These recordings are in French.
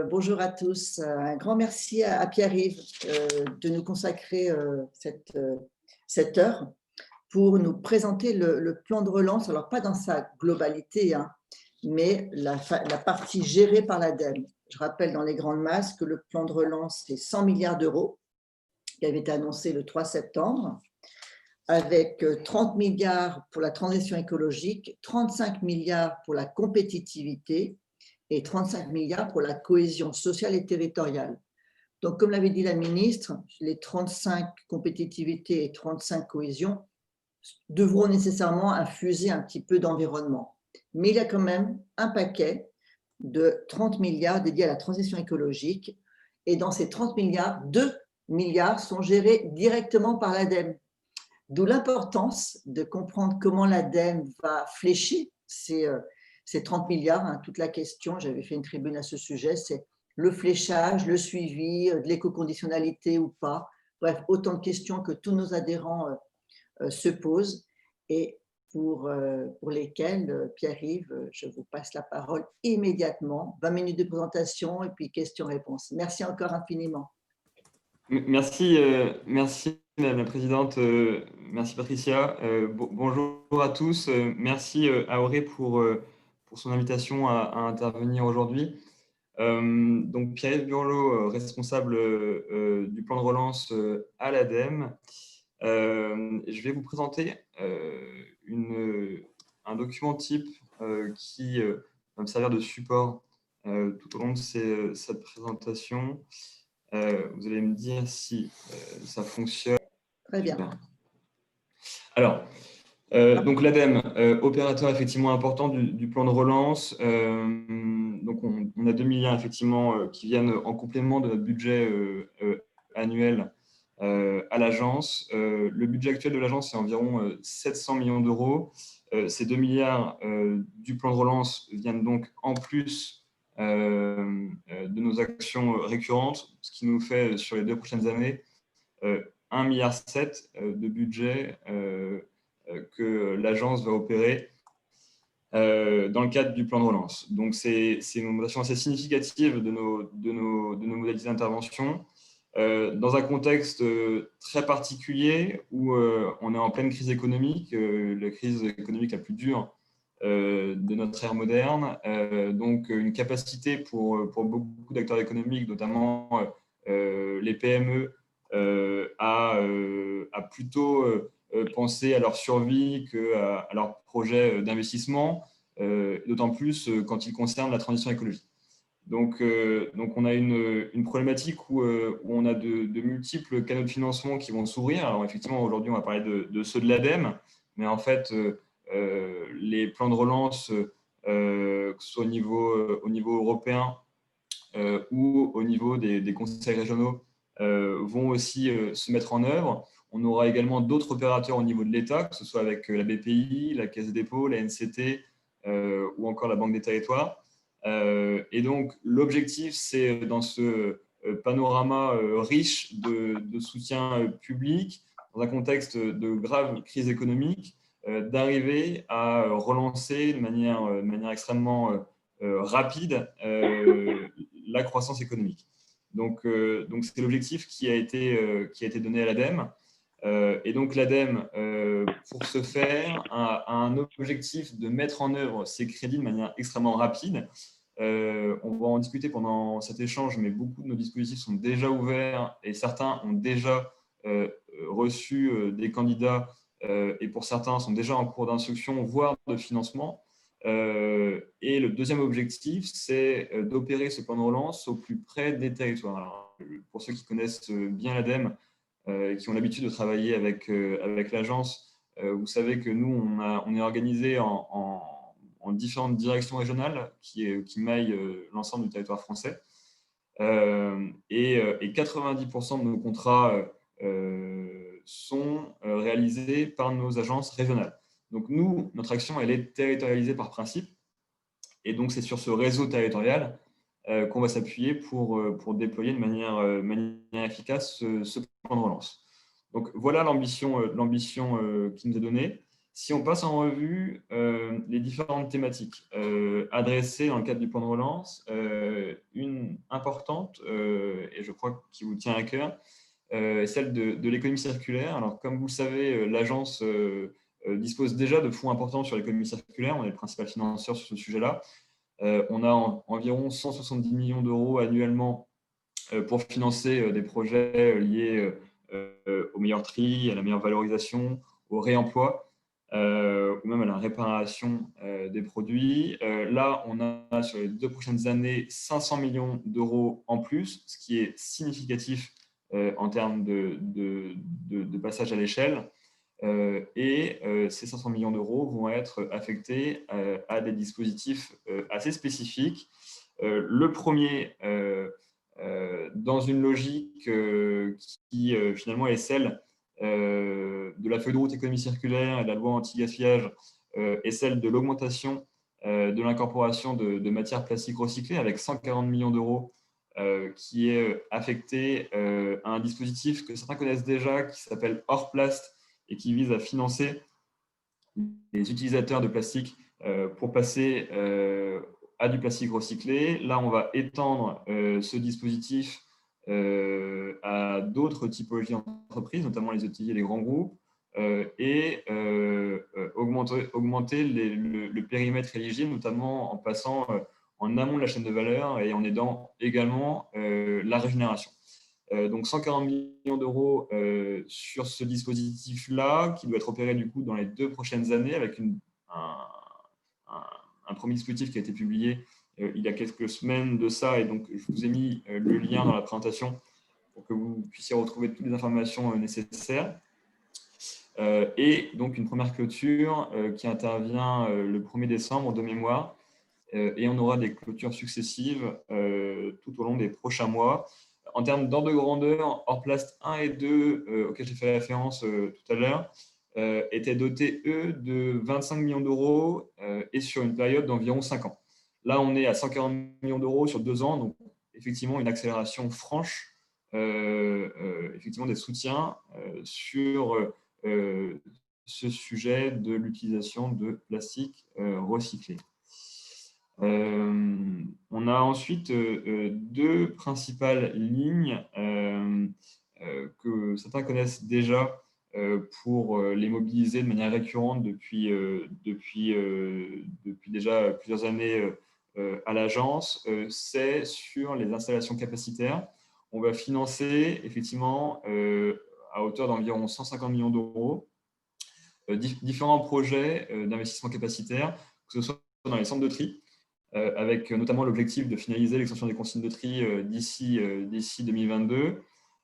Bonjour à tous. Un grand merci à Pierre-Yves de nous consacrer cette heure pour nous présenter le plan de relance. Alors, pas dans sa globalité, hein, mais la partie gérée par l'ADEME. Je rappelle dans les grandes masses que le plan de relance, c'est 100 milliards d'euros qui avait été annoncé le 3 septembre, avec 30 milliards pour la transition écologique, 35 milliards pour la compétitivité et 35 milliards pour la cohésion sociale et territoriale. Donc, comme l'avait dit la ministre, les 35 compétitivité et 35 cohésion devront nécessairement infuser un petit peu d'environnement. Mais il y a quand même un paquet de 30 milliards dédiés à la transition écologique. Et dans ces 30 milliards, 2 milliards sont gérés directement par l'ADEME. D'où l'importance de comprendre comment l'ADEME va flécher ces 30 milliards. Hein, toute la question, j'avais fait une tribune à ce sujet, c'est le fléchage, le suivi, de l'éco-conditionnalité ou pas. Bref, autant de questions que tous nos adhérents se posent et pour lesquelles, Pierre-Yves, je vous passe la parole immédiatement. 20 minutes de présentation et puis questions-réponses. Merci encore infiniment. Merci, merci Madame la Présidente, merci Patricia. Bonjour à tous, merci à Auré pour son invitation à intervenir aujourd'hui. Donc Pierre-Yves Burlot, responsable du plan de relance à l'ADEME. Je vais vous présenter un document type qui va me servir de support tout au long de cette présentation. Vous allez me dire si ça fonctionne. Très bien. Super. Alors, donc l'ADEME, opérateur effectivement important du plan de relance. Donc on a 2 milliards effectivement qui viennent en complément de notre budget annuel à l'agence. Le budget actuel de l'agence est environ 700 millions d'euros. Ces 2 milliards du plan de relance viennent donc en plus de nos actions récurrentes, ce qui nous fait sur les 2 prochaines années 1,7 milliard de budget que l'agence va opérer dans le cadre du plan de relance. Donc, c'est une augmentation assez significative de nos modalités d'intervention dans un contexte très particulier où on est en pleine crise économique, la crise économique la plus dure de notre ère moderne. Donc, une capacité pour beaucoup d'acteurs économiques, notamment les PME, à plutôt penser à leur survie qu'à leur projet d'investissement, d'autant plus quand il concerne la transition écologique. Donc on a une problématique où on a de multiples canaux de financement qui vont s'ouvrir. Alors, effectivement, aujourd'hui, on va parler de ceux de l'ADEME, mais en fait, les plans de relance, que ce soit au niveau européen ou au niveau des conseils régionaux, vont aussi se mettre en œuvre. On aura également d'autres opérateurs au niveau de l'État, que ce soit avec la BPI, la Caisse des dépôts, la NCT ou encore la Banque des territoires. Et donc, l'objectif, c'est dans ce panorama riche de soutien public, dans un contexte de grave crise économique, d'arriver à relancer de manière extrêmement rapide la croissance économique. Donc c'est l'objectif qui a été donné à l'ADEME. Et donc l'ADEME, pour ce faire, a un objectif de mettre en œuvre ces crédits de manière extrêmement rapide. On va en discuter pendant cet échange, mais beaucoup de nos dispositifs sont déjà ouverts et certains ont déjà reçu des candidats et pour certains sont déjà en cours d'instruction, voire de financement. Et le deuxième objectif, c'est d'opérer ce plan de relance au plus près des territoires. Alors, pour ceux qui connaissent bien l'ADEME et qui ont l'habitude de travailler avec l'agence, vous savez que nous, on est organisé en différentes directions régionales qui maillent l'ensemble du territoire français. Et 90% de nos contrats sont réalisés par nos agences régionales. Donc nous, notre action, elle est territorialisée par principe. Et donc, c'est sur ce réseau territorial qu'on va s'appuyer pour déployer de manière efficace ce plan de relance. Donc, voilà l'ambition qui nous est donnée. Si on passe en revue les différentes thématiques adressées dans le cadre du plan de relance. Une importante, et je crois qui vous tient à cœur, est celle de l'économie circulaire. Alors, comme vous le savez, l'agence dispose déjà de fonds importants sur l'économie circulaire. On est le principal financeur sur ce sujet-là. On a environ 170 millions d'euros annuellement pour financer des projets liés au meilleur tri, à la meilleure valorisation, au réemploi, ou même à la réparation des produits. Là, on a sur les 2 prochaines années 500 millions d'euros en plus, ce qui est significatif en termes de passage à l'échelle. Et ces 500 millions d'euros vont être affectés à des dispositifs assez spécifiques. Le premier, dans une logique qui finalement est celle de la feuille de route économie circulaire et de la loi anti-gaspillage, est celle de l'augmentation de l'incorporation de matières plastiques recyclées avec 140 millions d'euros qui est affecté à un dispositif que certains connaissent déjà qui s'appelle Orplast et qui vise à financer les utilisateurs de plastique pour passer à du plastique recyclé. Là, on va étendre ce dispositif à d'autres typologies d'entreprises, notamment les ETI et les grands groupes, et augmenter le périmètre éligible, notamment en passant en amont de la chaîne de valeur et en aidant également la régénération. Donc 140 millions d'euros sur ce dispositif-là, qui doit être opéré du coup dans les 2 prochaines années, avec un premier dispositif qui a été publié il y a quelques semaines de ça, et donc je vous ai mis le lien dans la présentation pour que vous puissiez retrouver toutes les informations nécessaires. Et donc une première clôture qui intervient le 1er décembre de mémoire, et on aura des clôtures successives tout au long des prochains mois. En termes d'ordre de grandeur, Orplast 1 et 2, auxquels j'ai fait référence tout à l'heure, étaient dotés, eux, de 25 millions d'euros et sur une période d'environ 5 ans. Là, on est à 140 millions d'euros sur 2 ans, donc effectivement une accélération franche, effectivement des soutiens sur ce sujet de l'utilisation de plastique recyclé. On a ensuite 2 principales lignes que certains connaissent déjà pour les mobiliser de manière récurrente depuis déjà plusieurs années à l'agence. C'est sur les installations capacitaires. On va financer effectivement à hauteur d'environ 150 millions d'euros différents projets d'investissement capacitaire, que ce soit dans les centres de tri, avec notamment l'objectif de finaliser l'extension des consignes de tri d'ici 2022.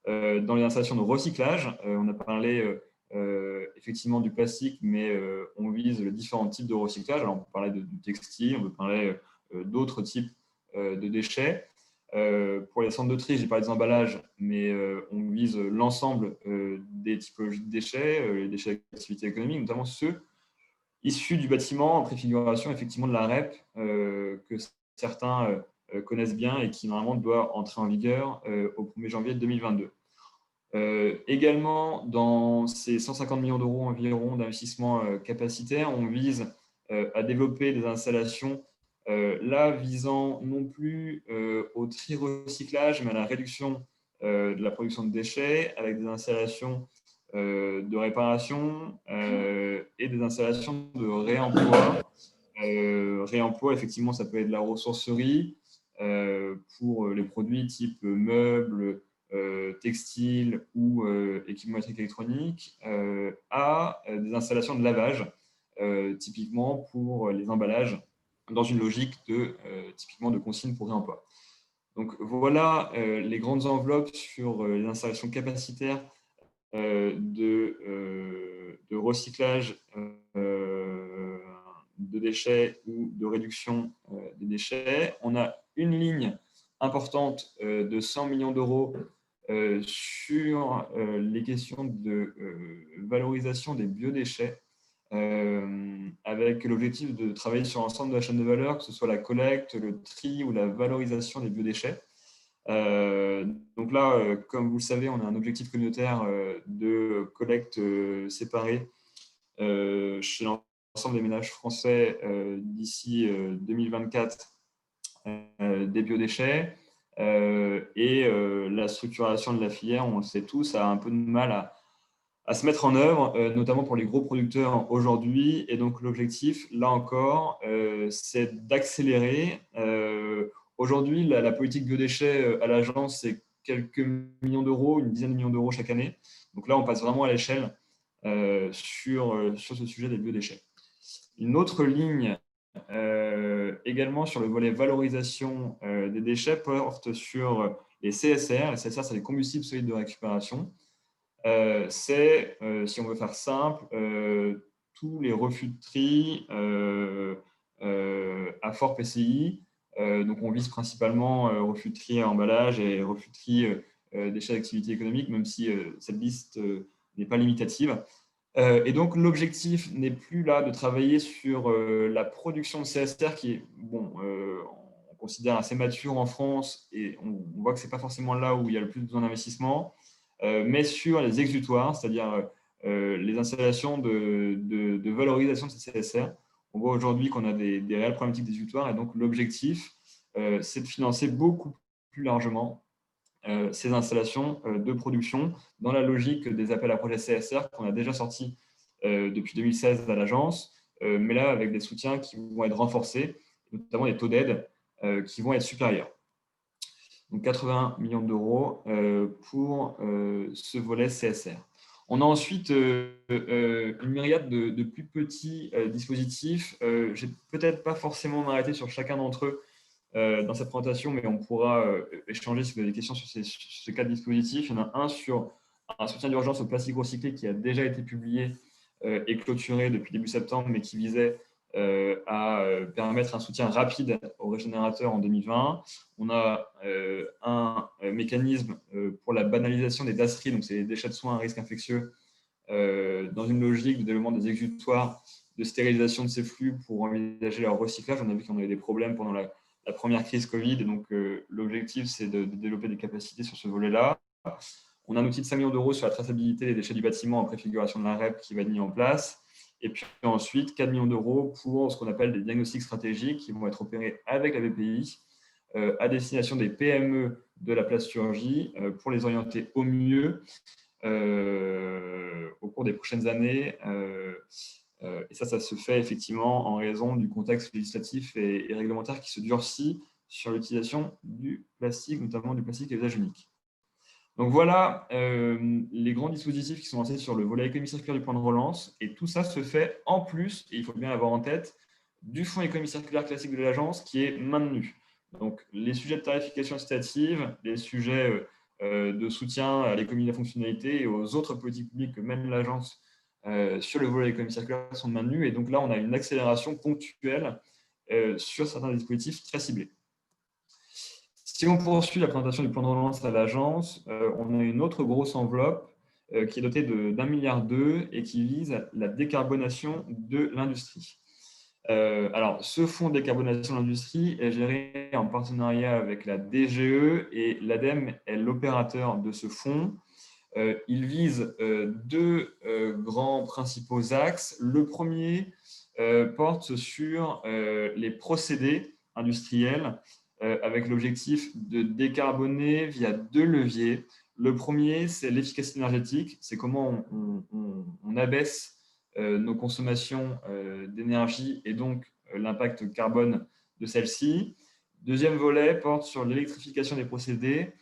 Dans les installations de recyclage, on a parlé effectivement du plastique, mais on vise les différents types de recyclage. Alors, on peut parler du textile, on peut parler d'autres types de déchets. Pour les centres de tri, j'ai parlé des emballages, mais on vise l'ensemble des typologies de déchets, les déchets d'activité économique, notamment ceux issus du bâtiment en préfiguration effectivement de la REP que certains connaissent bien et qui normalement doit entrer en vigueur au 1er janvier 2022. Également, dans ces 150 millions d'euros environ d'investissement capacitaire, on vise à développer des installations là visant non plus au tri-recyclage, mais à la réduction de la production de déchets, avec des installations de réparation et des installations de réemploi. Réemploi, effectivement, ça peut être de la ressourcerie pour les produits type meubles, textiles ou équipements électroniques, à des installations de lavage, typiquement pour les emballages, dans une logique typiquement de consigne pour réemploi. Donc voilà les grandes enveloppes sur les installations capacitaires de recyclage de déchets ou de réduction des déchets. On a une ligne importante de 100 millions d'euros sur les questions de valorisation des biodéchets, avec l'objectif de travailler sur l'ensemble de la chaîne de valeur, que ce soit la collecte, le tri ou la valorisation des biodéchets. Donc là, comme vous le savez, on a un objectif communautaire de collecte séparée chez l'ensemble des ménages français d'ici 2024 des biodéchets. Et la structuration de la filière, on le sait tous, a un peu de mal à se mettre en œuvre, notamment pour les gros producteurs aujourd'hui. Et donc, l'objectif, là encore, c'est d'accélérer. Aujourd'hui, la politique biodéchets à l'agence, c'est quelques millions d'euros, une dizaine de millions d'euros chaque année. Donc là, on passe vraiment à l'échelle sur ce sujet des biodéchets. Une autre ligne également sur le volet valorisation des déchets porte sur les CSR. Les CSR, c'est les combustibles solides de récupération. C'est, si on veut faire simple, tous les refus de tri à fort PCI. Donc, on vise principalement refus de tri à emballage et refus de tri déchets d'activité économique, même si cette liste n'est pas limitative. Et donc, l'objectif n'est plus là de travailler sur la production de CSR qui est, bon, on considère assez mature en France et on voit que ce n'est pas forcément là où il y a le plus besoin d'investissement, mais sur les exutoires, c'est-à-dire les installations de valorisation de ces CSR. On voit aujourd'hui qu'on a des réelles problématiques d'exutoires et donc l'objectif, c'est de financer beaucoup plus largement ces installations de production dans la logique des appels à projets CSR qu'on a déjà sortis depuis 2016 à l'agence, mais là avec des soutiens qui vont être renforcés, notamment des taux d'aide qui vont être supérieurs. Donc 80 millions d'euros pour ce volet CSR. On a ensuite une myriade de plus petits dispositifs. Je ne vais peut-être pas forcément m'arrêter sur chacun d'entre eux dans cette présentation, mais on pourra échanger si vous avez des questions sur ces quatre dispositifs. Il y en a un sur un soutien d'urgence au plastique recyclé qui a déjà été publié et clôturé depuis début septembre, mais qui visait à permettre un soutien rapide aux régénérateurs en 2020. On a un mécanisme pour la banalisation des DASRI, donc c'est les déchets de soins à risque infectieux, dans une logique de développement des exutoires, de stérilisation de ces flux pour envisager leur recyclage. On a vu qu'on avait des problèmes pendant la première crise Covid, et donc l'objectif, c'est de développer des capacités sur ce volet-là. On a un outil de 5 millions d'euros sur la traçabilité des déchets du bâtiment en préfiguration de la REP qui va être mis en place. Et puis ensuite, 4 millions d'euros pour ce qu'on appelle des diagnostics stratégiques qui vont être opérés avec la BPI à destination des PME de la plasturgie pour les orienter au mieux au cours des prochaines années. Et ça se fait effectivement en raison du contexte législatif et réglementaire qui se durcit sur l'utilisation du plastique, notamment du plastique à usage unique. Donc voilà les grands dispositifs qui sont lancés sur le volet économie circulaire du plan de relance. Et tout ça se fait en plus, et il faut bien l'avoir en tête, du fonds économie circulaire classique de l'agence qui est maintenu. Donc les sujets de tarification incitative, les sujets de soutien à l'économie de la fonctionnalité et aux autres politiques publiques que mène l'agence sur le volet économie circulaire sont maintenus. Et donc là, on a une accélération ponctuelle sur certains dispositifs très ciblés. Si on poursuit la présentation du plan de relance à l'agence, on a une autre grosse enveloppe qui est dotée d'1,2 milliard et qui vise la décarbonation de l'industrie. Alors, ce fonds de décarbonation de l'industrie est géré en partenariat avec la DGE et l'ADEME est l'opérateur de ce fonds. Il vise deux grands principaux axes. Le premier porte sur les procédés industriels avec l'objectif de décarboner via deux leviers. Le premier, c'est l'efficacité énergétique. C'est comment on abaisse nos consommations d'énergie et donc l'impact carbone de celle-ci. Deuxième volet porte sur l'électrification des procédés.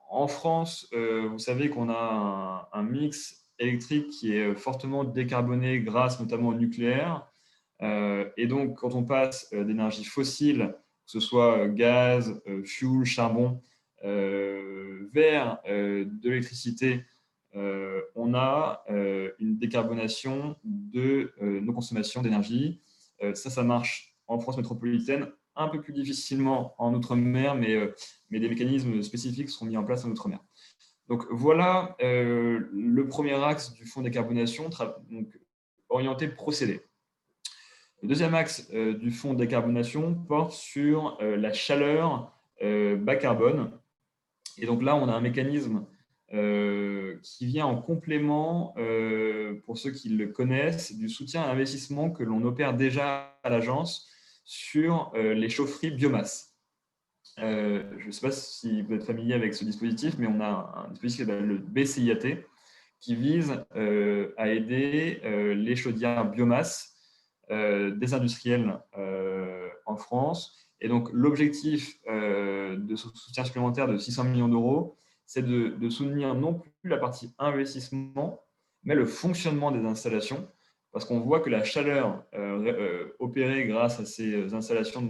En France, vous savez qu'on a un mix électrique qui est fortement décarboné grâce notamment au nucléaire. Et donc, quand on passe d'énergie fossile, que ce soit gaz, fuel, charbon, vers de l'électricité, on a une décarbonation de nos consommations d'énergie. Ça marche en France métropolitaine, un peu plus difficilement en Outre-mer, mais des mécanismes spécifiques seront mis en place en Outre-mer. Donc voilà le premier axe du fonds décarbonation, donc, orienté procédé. Le deuxième axe du fonds décarbonation porte sur la chaleur bas carbone. Et donc là, on a un mécanisme qui vient en complément, pour ceux qui le connaissent, du soutien à l'investissement que l'on opère déjà à l'agence sur les chaufferies biomasse. Je ne sais pas si vous êtes familier avec ce dispositif, mais on a un dispositif qui s'appelle le BCIAT, qui vise à aider les chaudières biomasse des industriels en France. Et donc, l'objectif de ce soutien supplémentaire de 600 millions d'euros, c'est de soutenir non plus la partie investissement, mais le fonctionnement des installations, parce qu'on voit que la chaleur opérée grâce à ces installations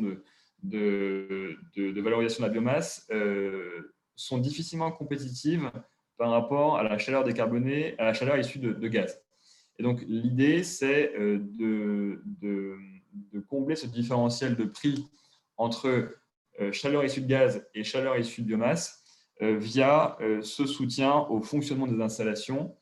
de valorisation de la biomasse sont difficilement compétitives par rapport à la chaleur décarbonée, à la chaleur issue de gaz. Et donc, l'idée, c'est de combler ce différentiel de prix entre chaleur issue de gaz et chaleur issue de biomasse via ce soutien au fonctionnement des installations.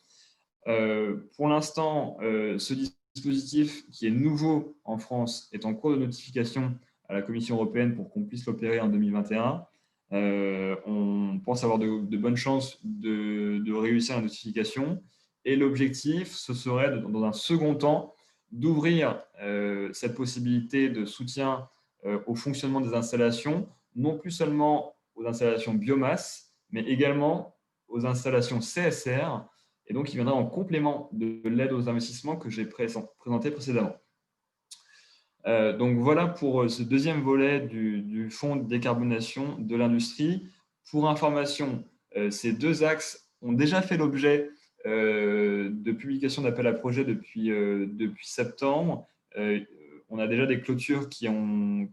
Pour l'instant, ce dispositif qui est nouveau en France est en cours de notification à la Commission européenne pour qu'on puisse l'opérer en 2021. On pense avoir de bonnes chances de réussir la notification. Et l'objectif, ce serait, dans un second temps, d'ouvrir cette possibilité de soutien au fonctionnement des installations, non plus seulement aux installations biomasse, mais également aux installations CSR, et donc il viendra en complément de l'aide aux investissements que j'ai présenté précédemment. Donc voilà pour ce deuxième volet du fonds de décarbonation de l'industrie. Pour information, ces deux axes ont déjà fait l'objet de publication d'appels à projets depuis septembre. On a déjà des clôtures qui ont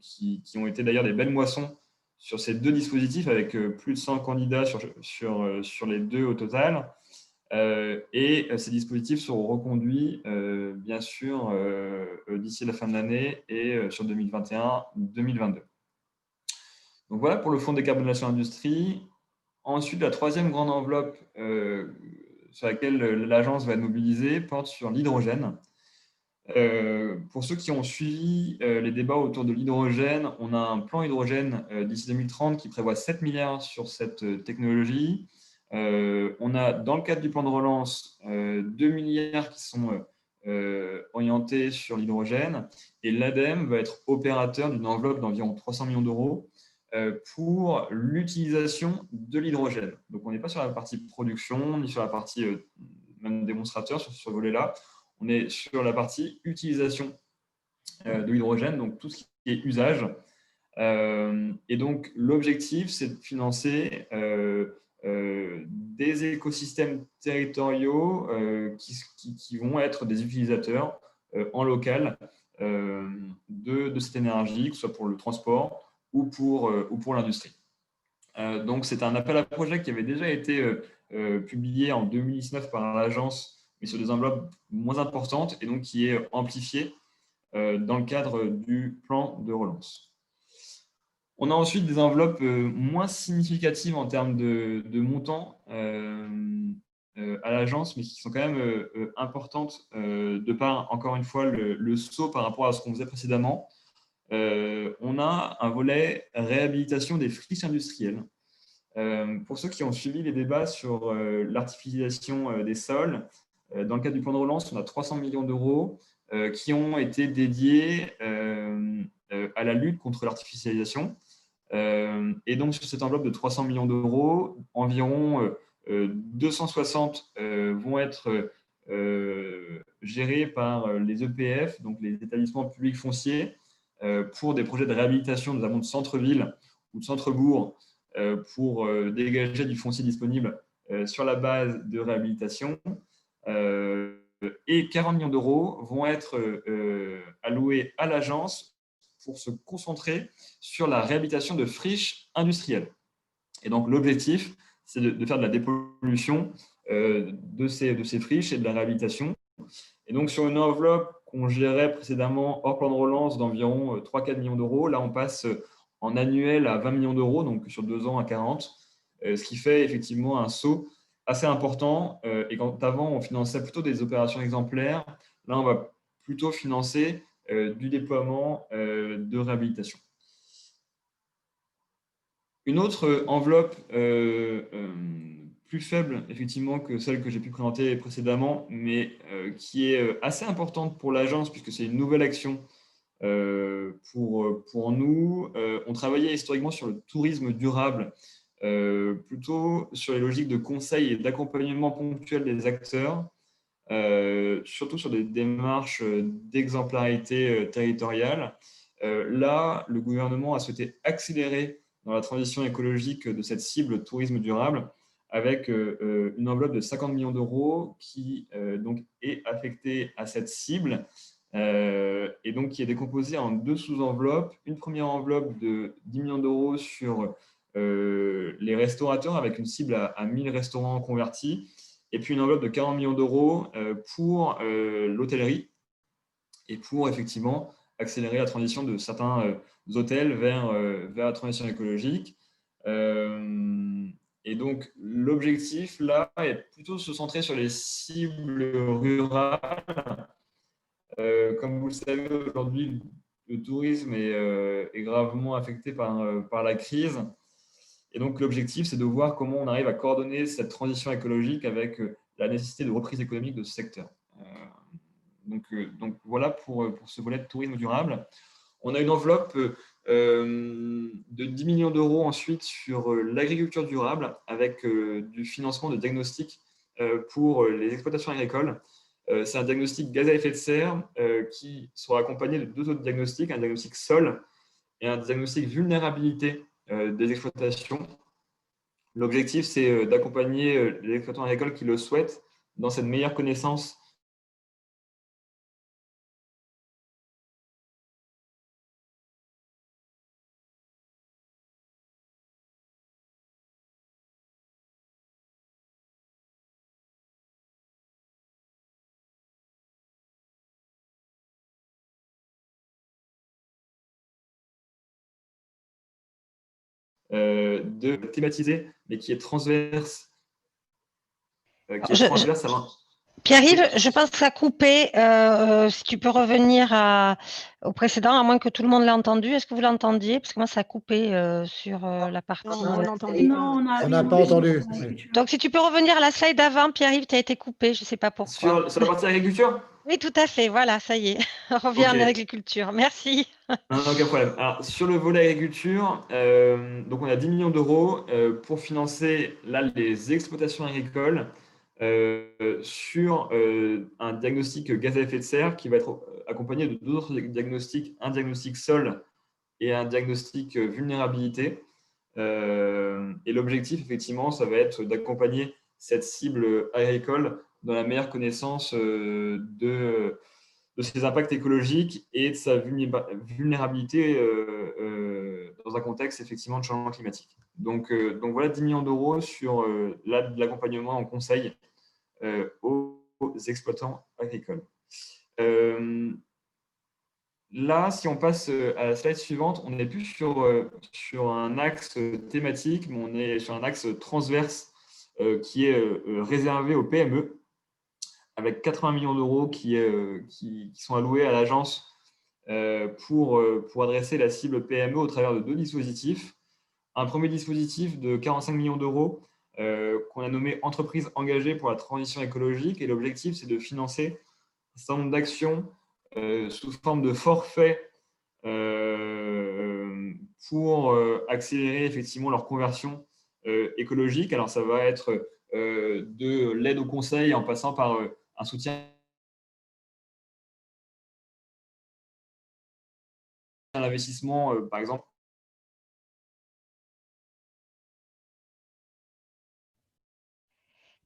été d'ailleurs des belles moissons sur ces deux dispositifs, avec plus de 100 candidats sur les deux au total. Et ces dispositifs seront reconduits, bien sûr, d'ici la fin de l'année et sur 2021-2022. Donc voilà pour le fonds de décarbonation industrie. Ensuite, la troisième grande enveloppe sur laquelle l'agence va être mobilisée porte sur l'hydrogène. Pour ceux qui ont suivi les débats autour de l'hydrogène, on a un plan hydrogène d'ici 2030 qui prévoit 7 milliards sur cette technologie. On a, dans le cadre du plan de relance, 2 milliards qui sont orientés sur l'hydrogène, et l'ADEME va être opérateur d'une enveloppe d'environ 300 millions d'euros pour l'utilisation de l'hydrogène. Donc, on n'est pas sur la partie production, ni sur la partie même démonstrateur, sur ce volet-là. On est sur la partie utilisation de l'hydrogène, donc tout ce qui est usage. Et donc, l'objectif, c'est de financer des écosystèmes territoriaux qui vont être des utilisateurs en local de cette énergie, que ce soit pour le transport ou pour l'industrie. Donc, c'est un appel à projet qui avait déjà été publié en 2019 par l'agence, mais sur des enveloppes moins importantes, et donc qui est amplifié dans le cadre du plan de relance. On a ensuite des enveloppes moins significatives en termes de montant à l'agence, mais qui sont quand même importantes de par, encore une fois, le saut par rapport à ce qu'on faisait précédemment. On a un volet réhabilitation des friches industrielles. Pour ceux qui ont suivi les débats sur l'artificialisation des sols, dans le cadre du plan de relance, on a 300 millions d'euros qui ont été dédiés à la lutte contre l'artificialisation. Et donc, sur cette enveloppe de 300 millions d'euros, environ 260 vont être gérés par les EPF, donc les établissements publics fonciers, pour des projets de réhabilitation, notamment de centre-ville ou de centre-bourg, pour dégager du foncier disponible sur la base de réhabilitation. Et 40 millions d'euros vont être alloués à l'agence pour se concentrer sur la réhabilitation de friches industrielles. Et donc, l'objectif, c'est de faire de la dépollution de ces friches et de la réhabilitation. Et donc, sur une enveloppe qu'on gérait précédemment hors plan de relance d'environ 3-4 millions d'euros, là, on passe en annuel à 20 millions d'euros, donc sur 2 ans à 40, ce qui fait effectivement un saut assez important. Et quand avant, on finançait plutôt des opérations exemplaires, là, on va plutôt financer du déploiement de réhabilitation. Une autre enveloppe plus faible, effectivement, que celle que j'ai pu présenter précédemment, mais qui est assez importante pour l'agence, puisque c'est une nouvelle action pour nous. On travaillait historiquement sur le tourisme durable, plutôt sur les logiques de conseil et d'accompagnement ponctuel des acteurs, surtout sur des démarches d'exemplarité territoriale. Là, le gouvernement a souhaité accélérer dans la transition écologique de cette cible tourisme durable avec une enveloppe de 50 millions d'euros qui donc est affectée à cette cible et donc qui est décomposée en deux sous-enveloppes. Une première enveloppe de 10 millions d'euros sur les restaurateurs avec une cible à 1000 restaurants convertis et puis une enveloppe de 40 millions d'euros pour l'hôtellerie et pour effectivement accélérer la transition de certains hôtels vers la transition écologique. Et donc, l'objectif, là, est plutôt de se centrer sur les cibles rurales. Comme vous le savez, aujourd'hui, le tourisme est gravement affecté par la crise. Et donc, l'objectif, c'est de voir comment on arrive à coordonner cette transition écologique avec la nécessité de reprise économique de ce secteur. Donc voilà pour ce volet de tourisme durable. On a une enveloppe de 10 millions d'euros ensuite sur l'agriculture durable avec du financement de diagnostics pour les exploitations agricoles. C'est un diagnostic gaz à effet de serre qui sera accompagné de deux autres diagnostics, un diagnostic sol et un diagnostic vulnérabilité des exploitations. L'objectif, c'est d'accompagner les exploitants agricoles qui le souhaitent dans cette meilleure connaissance de thématiser, mais qui est transverse. Pierre-Yves, je pense que ça a coupé. Si tu peux revenir au précédent, à moins que tout le monde l'ait entendu. Est-ce que vous l'entendiez? Parce que moi, ça a coupé sur la partie. Non, on n'a pas entendu. Donc, si tu peux revenir à la slide d'avant, Pierre-Yves, tu as été coupé. Je ne sais pas pourquoi. Sur la partie agriculture? Oui, tout à fait. Voilà, ça y est. Reviens en agriculture. Merci. Non, aucun problème. Alors, sur le volet agriculture, donc on a 10 millions d'euros pour financer là, les exploitations agricoles sur un diagnostic gaz à effet de serre qui va être accompagné de deux autres diagnostics, un diagnostic sol et un diagnostic vulnérabilité. Et l'objectif, effectivement, ça va être d'accompagner cette cible agricole dans la meilleure connaissance de ses impacts écologiques et de sa vulnérabilité dans un contexte effectivement de changement climatique. Donc voilà 10 millions d'euros sur de l'accompagnement en conseil aux exploitants agricoles. Là, si on passe à la slide suivante, on n'est plus sur un axe thématique, mais on est sur un axe transverse qui est réservé aux PME, avec 80 millions d'euros qui sont alloués à l'agence pour adresser la cible PME au travers de deux dispositifs. Un premier dispositif de 45 millions d'euros qu'on a nommé « Entreprises engagées pour la transition écologique ». Et l'objectif, c'est de financer un certain nombre d'actions sous forme de forfait pour accélérer effectivement leur conversion écologique. Alors, ça va être de l'aide au conseil en passant par un soutien à l'investissement, par exemple.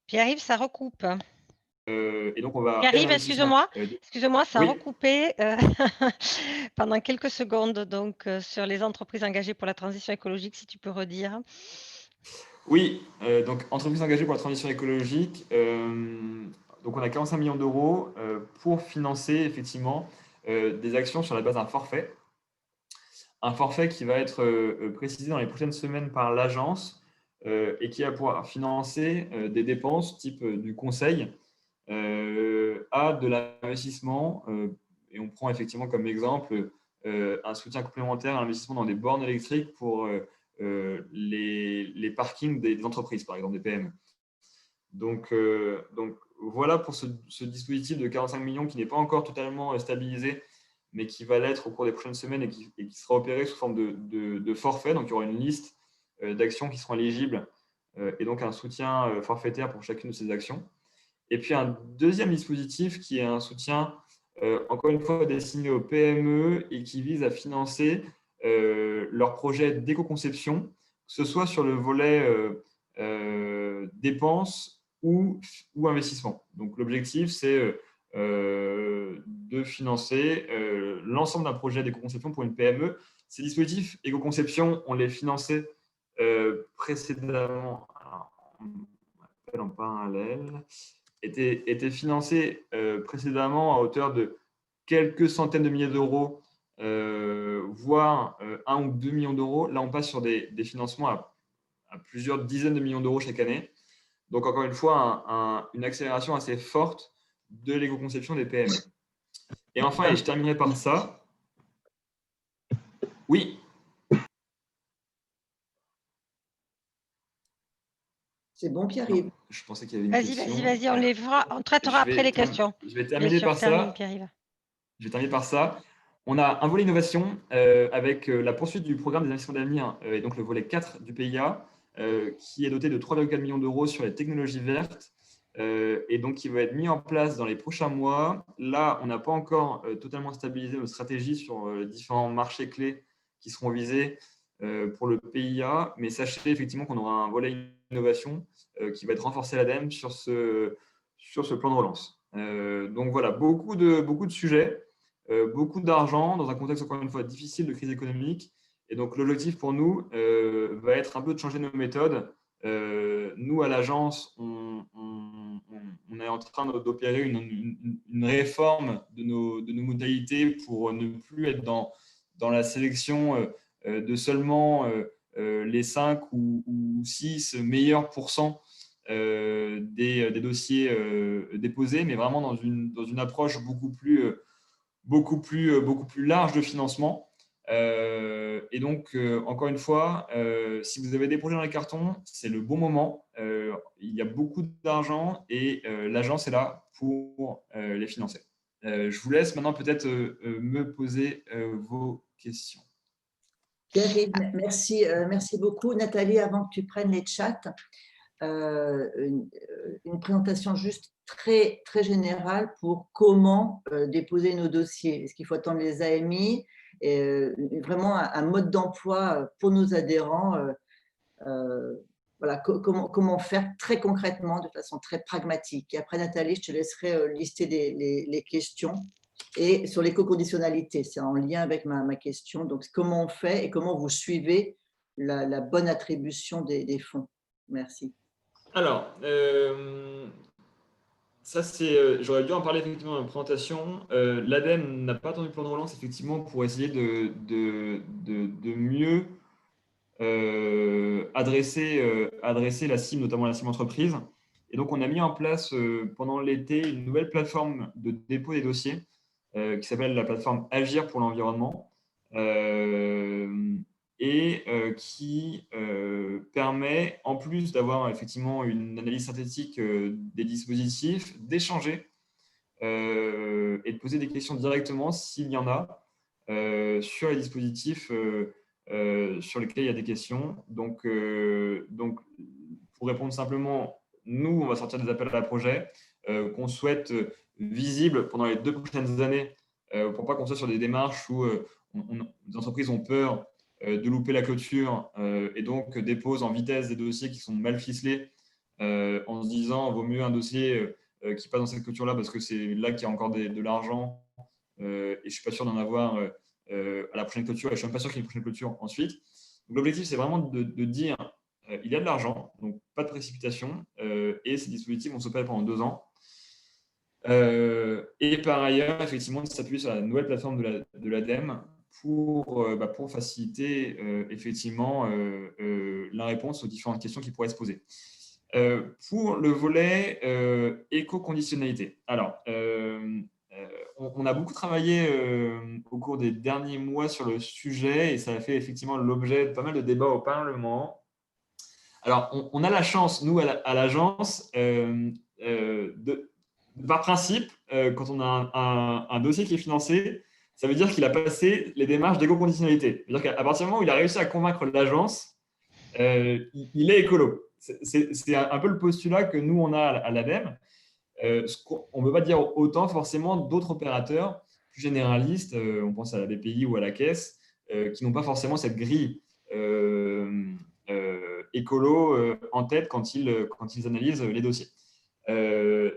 Pierre-Yves, ça recoupe. Et donc, on va. Pierre-Yves, excuse-moi, ça a recoupé pendant quelques secondes donc, sur les entreprises engagées pour la transition écologique, si tu peux redire. Oui, donc entreprises engagées pour la transition écologique. Donc, on a 45 millions d'euros pour financer effectivement des actions sur la base d'un forfait. Un forfait qui va être précisé dans les prochaines semaines par l'agence et qui va pouvoir financer des dépenses type du conseil à de l'investissement. Et on prend effectivement comme exemple un soutien complémentaire à l'investissement dans des bornes électriques pour les parkings des entreprises, par exemple des PME. Donc voilà pour ce dispositif de 45 millions qui n'est pas encore totalement stabilisé, mais qui va l'être au cours des prochaines semaines et qui sera opéré sous forme de forfait. Donc, il y aura une liste d'actions qui seront éligibles et donc un soutien forfaitaire pour chacune de ces actions. Et puis, un deuxième dispositif qui est un soutien, encore une fois, destiné aux PME et qui vise à financer leurs projets d'éco-conception, que ce soit sur le volet dépenses ou investissement. Donc, l'objectif, c'est de financer l'ensemble d'un projet d'éco-conception pour une PME. Ces dispositifs éco-conception, on les finançait précédemment, en parallèle, étaient financés précédemment à hauteur de quelques centaines de milliers d'euros, voire 1 ou 2 millions d'euros. Là, on passe sur des financements à plusieurs dizaines de millions d'euros chaque année. Donc, encore une fois, une accélération assez forte de l'éco-conception des PME. Et enfin, et je terminerai par ça. Oui. C'est bon, Pierre-Yves. Je pensais qu'il y avait une question. Vas-y, on traitera après les questions. Je vais terminer par ça. Je vais terminer par ça. On a un volet innovation avec la poursuite du programme des investissements d'avenir et donc le volet 4 du PIA qui est doté de 3,4 millions d'euros sur les technologies vertes et donc qui va être mis en place dans les prochains mois. Là, on n'a pas encore totalement stabilisé nos stratégies sur les différents marchés clés qui seront visés pour le PIA, mais sachez effectivement qu'on aura un volet innovation qui va être renforcé à l'ADEME sur ce plan de relance. Donc voilà, beaucoup de sujets. Beaucoup d'argent dans un contexte encore une fois difficile de crise économique. Et donc, l'objectif pour nous va être un peu de changer nos méthodes. Nous, à l'agence, on est en train d'opérer une réforme de nos modalités pour ne plus être dans la sélection de seulement les 5 ou 6 meilleurs pourcents des dossiers déposés, mais vraiment dans une approche beaucoup plus large de financement. Et donc, encore une fois, si vous avez des projets dans les cartons, c'est le bon moment. Il y a beaucoup d'argent et l'agence est là pour les financer. Je vous laisse maintenant peut-être me poser vos questions. Pierre-Yves, merci beaucoup. Nathalie, avant que tu prennes les chats, une présentation juste très, très générale pour comment déposer nos dossiers. Est-ce qu'il faut attendre les AMI et, vraiment un mode d'emploi pour nos adhérents. Voilà, comment faire très concrètement, de façon très pragmatique. Et après, Nathalie, je te laisserai lister les questions. Et sur l'éco-conditionnalité, c'est en lien avec ma question. Donc, comment on fait et comment vous suivez la bonne attribution des fonds? Merci. Alors, ça, j'aurais dû en parler effectivement dans la présentation. L'ADEME n'a pas attendu le plan de relance effectivement pour essayer de mieux adresser la cible, notamment la cible entreprise. Et donc, on a mis en place pendant l'été une nouvelle plateforme de dépôt des dossiers qui s'appelle la plateforme Agir pour l'environnement et qui permet, en plus d'avoir effectivement une analyse synthétique des dispositifs, d'échanger et de poser des questions directement s'il y en a sur les dispositifs sur lesquels il y a des questions. Donc, pour répondre simplement, nous, on va sortir des appels à projets qu'on souhaite visibles pendant les 2 prochaines années pour pas qu'on soit sur des démarches où les entreprises ont peur de louper la clôture et donc déposent en vitesse des dossiers qui sont mal ficelés en se disant vaut mieux un dossier qui passe dans cette clôture-là parce que c'est là qu'il y a encore de l'argent et je ne suis pas sûr d'en avoir à la prochaine clôture et je ne suis même pas sûr qu'il y ait une prochaine clôture ensuite. L'objectif, c'est vraiment de dire il y a de l'argent, donc pas de précipitation et ces dispositifs vont s'opérer pendant 2 ans. Et par ailleurs, effectivement, de s'appuyer sur la nouvelle plateforme de l'ADEME pour faciliter effectivement la réponse aux différentes questions qui pourraient se poser. Pour le volet éco-conditionnalité. Alors, on a beaucoup travaillé au cours des derniers mois sur le sujet et ça a fait effectivement l'objet de pas mal de débats au Parlement. Alors, on a la chance, nous, à l'agence, par principe, quand on a un dossier qui est financé, ça veut dire qu'il a passé les démarches d'éco-conditionnalité. C'est-à-dire qu'à partir du moment où il a réussi à convaincre l'agence, il est écolo. C'est un peu le postulat que nous, on a à l'ADEME. On ne peut pas dire autant forcément d'autres opérateurs plus généralistes, on pense à la BPI ou à la Caisse, qui n'ont pas forcément cette grille écolo en tête quand ils analysent les dossiers.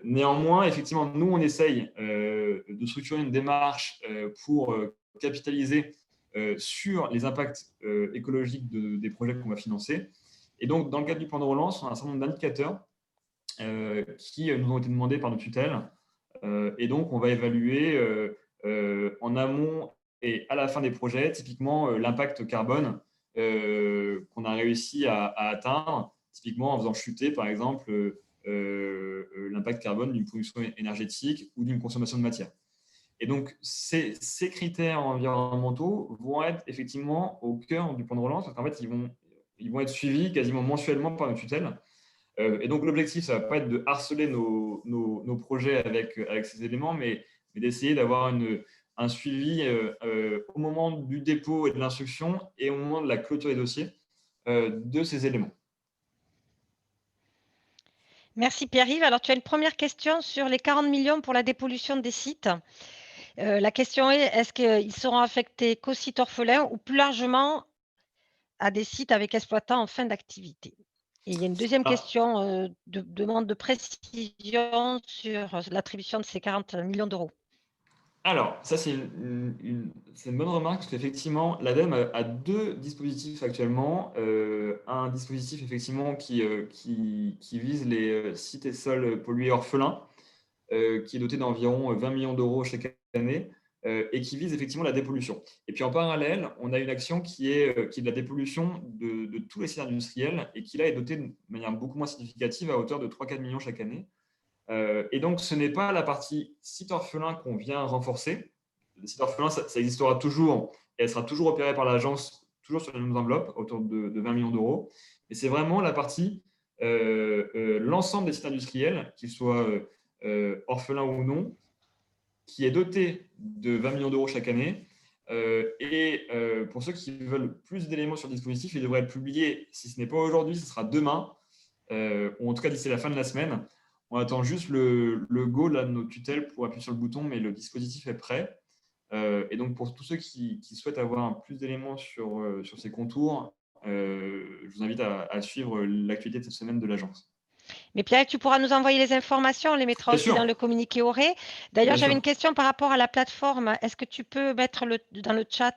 Néanmoins, effectivement, nous, on essaye de structurer une démarche pour capitaliser sur les impacts écologiques des projets qu'on va financer. Et donc, dans le cadre du plan de relance, on a un certain nombre d'indicateurs qui nous ont été demandés par nos tutelles. Et donc, on va évaluer en amont et à la fin des projets, typiquement, l'impact carbone qu'on a réussi à atteindre, typiquement en faisant chuter, par exemple, l'impact carbone d'une production énergétique ou d'une consommation de matière. Et donc, ces critères environnementaux vont être effectivement au cœur du plan de relance, parce qu'en fait, ils vont être suivis quasiment mensuellement par nos tutelles. Et donc, l'objectif, ça ne va pas être de harceler nos projets avec ces éléments, mais d'essayer d'avoir un suivi au moment du dépôt et de l'instruction et au moment de la clôture des dossiers de ces éléments. Merci Pierre-Yves. Alors, tu as une première question sur les 40 millions pour la dépollution des sites. La question est, est-ce qu'ils seront affectés qu'aux sites orphelins ou plus largement à des sites avec exploitants en fin d'activité? Et il y a une deuxième question de demande de précision sur l'attribution de ces 40 millions d'euros. Alors, ça, c'est une bonne remarque, parce qu'effectivement, l'ADEME a deux dispositifs actuellement. Un dispositif, effectivement, qui vise les sites et sols pollués orphelins, qui est doté d'environ 20 millions d'euros chaque année, et qui vise effectivement la dépollution. Et puis, en parallèle, on a une action qui est de la dépollution de tous les sites industriels, et qui, là, est dotée de manière beaucoup moins significative, à hauteur de 3-4 millions chaque année. Et donc, ce n'est pas la partie site orphelin qu'on vient renforcer. Le site orphelin, ça existera toujours et elle sera toujours opérée par l'agence, toujours sur les mêmes enveloppes, autour de 20 millions d'euros. Et c'est vraiment la partie, l'ensemble des sites industriels, qu'ils soient orphelins ou non, qui est doté de 20 millions d'euros chaque année. Pour ceux qui veulent plus d'éléments sur le dispositif, il devrait être publié, si ce n'est pas aujourd'hui, ce sera demain, ou en tout cas d'ici la fin de la semaine. On attend juste le go là, de nos tutelles pour appuyer sur le bouton, mais le dispositif est prêt. Et donc, pour tous ceux qui souhaitent avoir plus d'éléments sur ces contours, je vous invite à suivre l'actualité de cette semaine de l'agence. Mais Pierre, tu pourras nous envoyer les informations, on les mettra aussi dans le communiqué Auré. D'ailleurs, j'avais une question par rapport à la plateforme. Est-ce que tu peux mettre dans le chat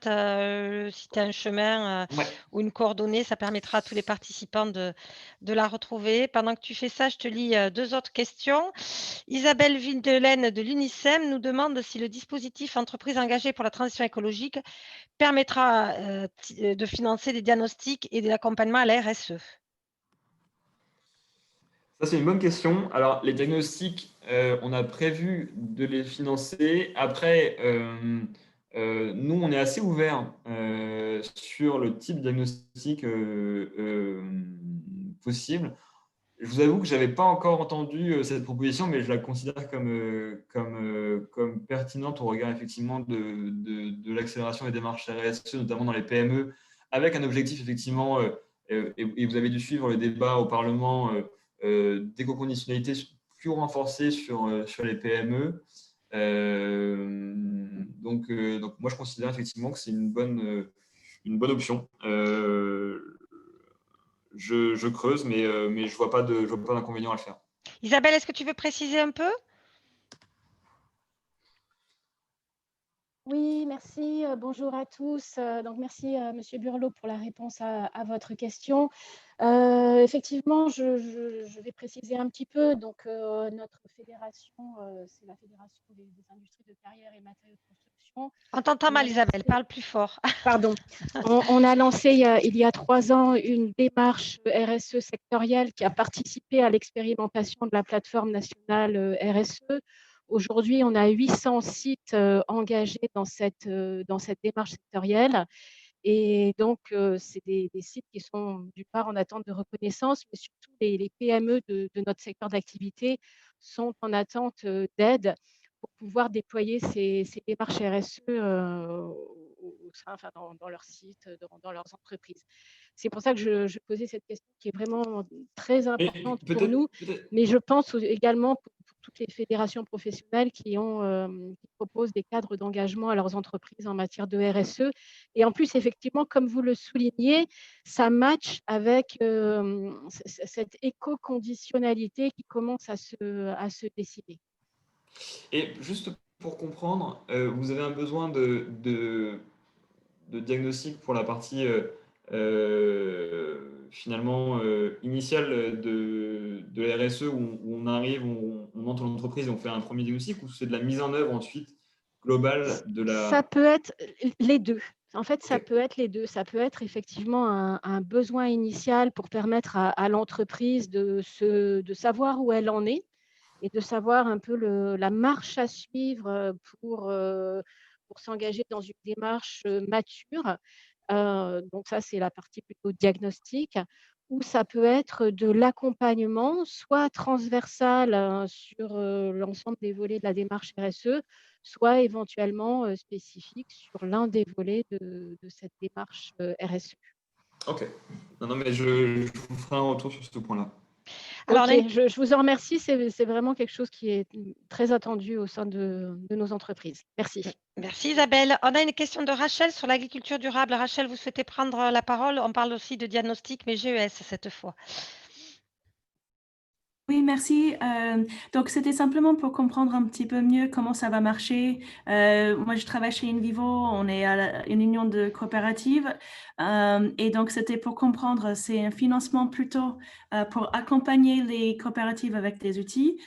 si tu as un chemin ou une coordonnée, ça permettra à tous les participants de la retrouver. Pendant que tu fais ça, je te lis deux autres questions. Isabelle Vindelaine de l'UNICEM nous demande si le dispositif entreprise engagée pour la transition écologique permettra de financer des diagnostics et de l'accompagnement à la RSE. Ça, c'est une bonne question. Alors, les diagnostics, on a prévu de les financer. Après, nous, on est assez ouvert sur le type de diagnostic possible. Je vous avoue que je n'avais pas encore entendu cette proposition, mais je la considère comme pertinente au regard effectivement de l'accélération des démarches RSE, notamment dans les PME, avec un objectif effectivement, et vous avez dû suivre le débat au Parlement, d'éco-conditionnalité plus renforcée sur les PME. Donc, moi, je considère effectivement que c'est une bonne option. Je creuse, mais je ne vois pas d'inconvénient à le faire. Isabelle, est-ce que tu veux préciser un peu ? Oui, merci. Bonjour à tous. Donc, merci, Monsieur Burlot, pour la réponse à votre question. Effectivement, je vais préciser un petit peu. Donc, notre fédération, c'est la Fédération des industries de carrière et matériaux de construction. On t'entend mal, Isabelle. Parle plus fort. Pardon. On a lancé il y a 3 ans une démarche RSE sectorielle qui a participé à l'expérimentation de la plateforme nationale RSE. Aujourd'hui, on a 800 sites engagés dans cette démarche sectorielle. Et donc, c'est des sites qui sont d'une part en attente de reconnaissance, mais surtout les PME de notre secteur d'activité sont en attente d'aide pour pouvoir déployer ces démarches RSE au sein, enfin, dans leur site, dans leurs entreprises. C'est pour ça que je posais cette question qui est vraiment très Et importante pour peut-être, nous, mais je pense également pour toutes les fédérations professionnelles qui proposent des cadres d'engagement à leurs entreprises en matière de RSE. Et en plus, effectivement, comme vous le soulignez, ça match avec cette éco-conditionnalité qui commence à se dessiner. Et juste pour comprendre, vous avez un besoin de diagnostic pour la partie finalement initiale de la RSE où on arrive, on entre dans l'entreprise et on fait un premier diagnostic, ou c'est de la mise en œuvre ensuite globale de la… Ça peut être les deux. En fait, ça Ok. peut être les deux. Ça peut être effectivement un besoin initial pour permettre à l'entreprise de savoir où elle en est et de savoir un peu la marche à suivre pour s'engager dans une démarche mature. Donc ça, c'est la partie plutôt diagnostique. Ou ça peut être de l'accompagnement, soit transversal sur l'ensemble des volets de la démarche RSE, soit éventuellement spécifique sur l'un des volets de cette démarche RSE. Ok. Non, mais je vous ferai un retour sur ce point-là. Alors, Ok, je vous en remercie. C'est vraiment quelque chose qui est très attendu au sein de nos entreprises. Merci. Merci Isabelle. On a une question de Rachel sur l'agriculture durable. Rachel, vous souhaitez prendre la parole? On parle aussi de diagnostic, mais GES cette fois. Oui, merci. Donc, c'était simplement pour comprendre un petit peu mieux comment ça va marcher. Moi, je travaille chez InVivo, on est à une union de coopératives. Et donc, c'était pour comprendre, c'est un financement plutôt pour accompagner les coopératives avec des outils,